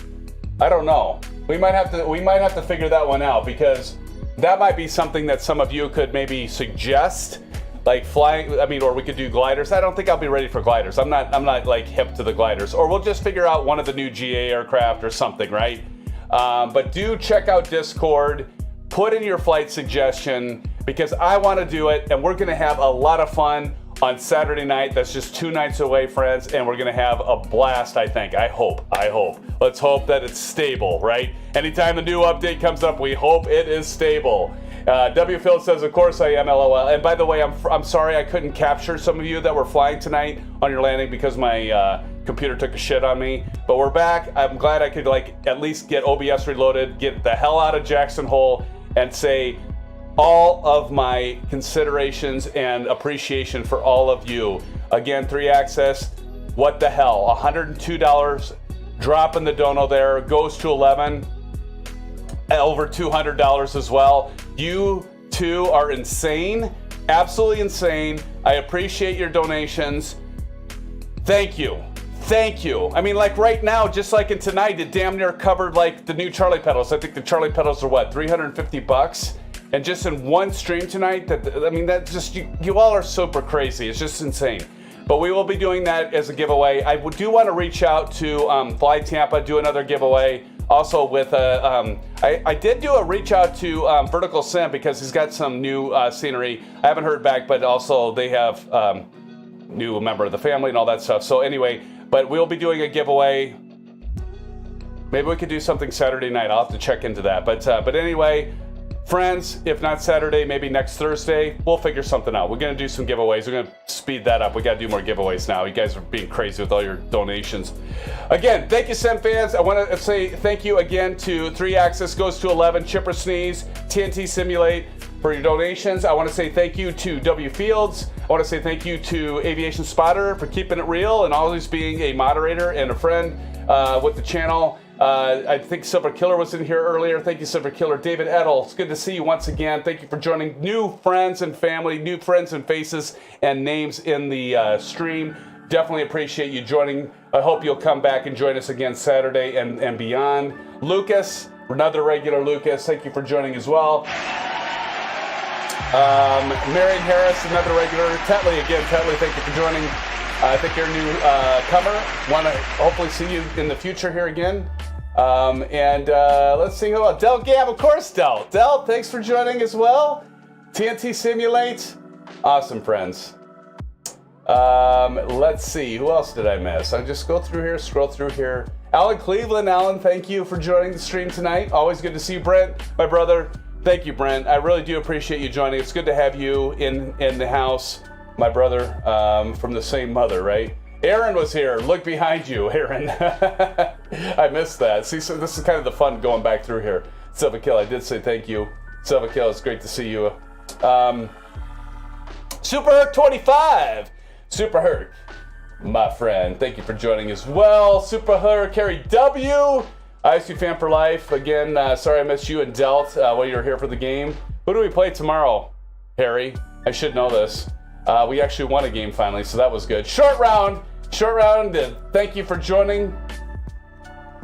I don't know. We might have to figure that one out, because that might be something that some of you could maybe suggest, like flying. I mean, or we could do gliders. I don't think I'll be ready for gliders. I'm not like hip to the gliders. Or we'll just figure out one of the new GA aircraft or something, right? But do check out Discord. Put in your flight suggestion, because I want to do it, and we're going to have a lot of fun on Saturday night. That's just 2 nights away, friends, and we're gonna have a blast, I think. I hope. Let's hope that it's stable, right? Anytime a new update comes up, we hope it is stable. W. Phil says, of course I am, LOL. And by the way, I'm sorry I couldn't capture some of you that were flying tonight on your landing because my computer took a shit on me. But we're back. I'm glad I could like at least get OBS reloaded, get the hell out of Jackson Hole, and say all of my considerations and appreciation for all of you. Again, 3Access, what the hell? $102 drop in the dono there, goes to 11, over $200 as well. You two are insane, absolutely insane. I appreciate your donations. Thank you. I mean, like right now, just like in tonight, it damn near covered like the new Charlie pedals. I think the Charlie pedals are what, $350? And just in one stream tonight, that just, you all are super crazy. It's just insane. But we will be doing that as a giveaway. I do want to reach out to Fly Tampa, do another giveaway. Also with, I did do a reach out to Vertical Sim because he's got some new scenery. I haven't heard back, but also they have new member of the family and all that stuff. So anyway, but we'll be doing a giveaway. Maybe we could do something Saturday night. I'll have to check into that. But anyway, friends, if not Saturday, maybe next Thursday, we'll figure something out. We're going to do some giveaways. We're going to speed that up. We got to do more giveaways now. You guys are being crazy with all your donations. Again, thank you, SimFans. I want to say thank you again to 3Access Goes to 11, Chipper Sneeze, TNT Simulate for your donations. I want to say thank you to W Fields. I want to say thank you to Aviation Spotter for keeping it real and always being a moderator and a friend with the channel. I think Silver Killer was in here earlier. Thank you, Silver Killer. David Edel, it's good to see you once again. Thank you for joining. New friends and family, new friends and faces and names in the stream. Definitely appreciate you joining. I hope you'll come back and join us again Saturday and beyond. Lucas, another regular Lucas, thank you for joining as well. Marion Harris, another regular. Tetley again. Tetley, thank you for joining. I think you're a new comer. Want to hopefully see you in the future here again. Let's see who else. Del Gab, of course, Del. Del, thanks for joining as well. TNT Simulate. Awesome, friends. Let's see. Who else did I miss? I just go through here, scroll through here. Alan Cleveland. Alan, thank you for joining the stream tonight. Always good to see you. Brent, my brother. Thank you, Brent. I really do appreciate you joining. It's good to have you in the house. My brother, from the same mother, right? Aaron was here. Look behind you, Aaron. I missed that. See, so this is kind of the fun going back through here. Silva Kill, I did say thank you. Silva Kill, it's great to see you. Super Herc 25. Super Herc, my friend. Thank you for joining as well. Super Herc, Harry W. ISU fan for life. Again, sorry I missed you and Delt while you were here for the game. Who do we play tomorrow, Harry? I should know this. We actually won a game finally, so that was good. Short round. Thank you for joining.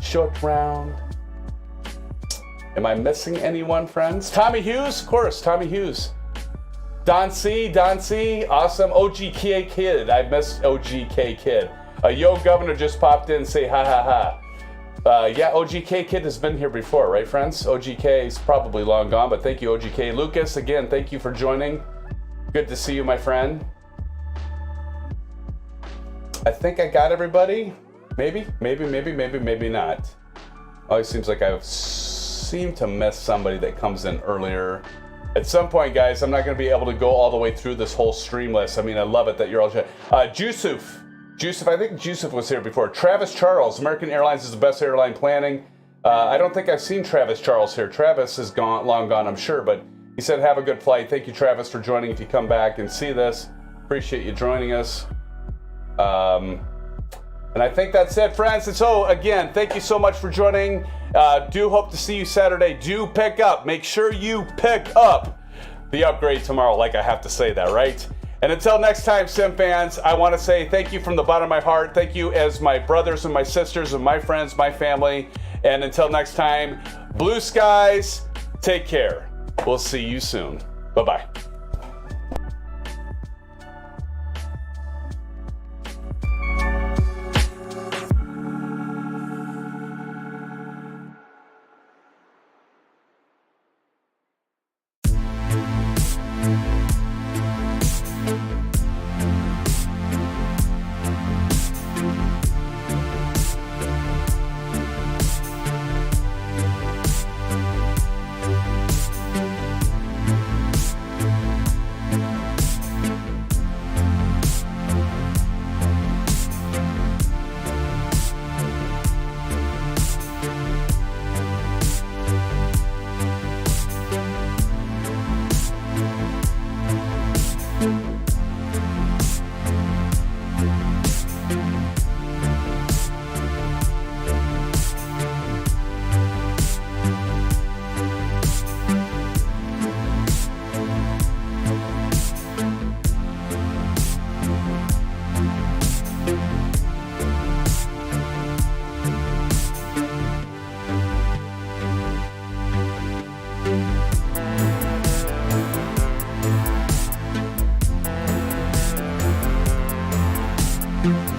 Short round. Am I missing anyone, friends? Tommy Hughes, of course, Tommy Hughes. Don C, awesome. OGK Kid, I missed OGK Kid. Yo Governor just popped in, say ha ha ha. Yeah, OGK Kid has been here before, right, friends? OGK is probably long gone, but thank you, OGK. Lucas, again, thank you for joining. Good to see you, my friend. I think I got everybody. Maybe not. Always seems like I seem to miss somebody that comes in earlier. At some point, guys, I'm not going to be able to go all the way through this whole stream list. I mean, I love it that you're all... Jusuf, I think Jusuf was here before. Travis Charles, American Airlines is the best airline planning. I don't think I've seen Travis Charles here. Travis is long gone, I'm sure, but he said have a good flight. Thank you, Travis, for joining. If you come back and see this, appreciate you joining us. And I think that's it, friends. And so, again, thank you so much for joining. Do hope to see you Saturday. Do pick up. Make sure you pick up the upgrade tomorrow, like I have to say that, right? And until next time, Sim fans, I want to say thank you from the bottom of my heart. Thank you as my brothers and my sisters and my friends, my family. And until next time, blue skies, take care. We'll see you soon. Bye-bye. you.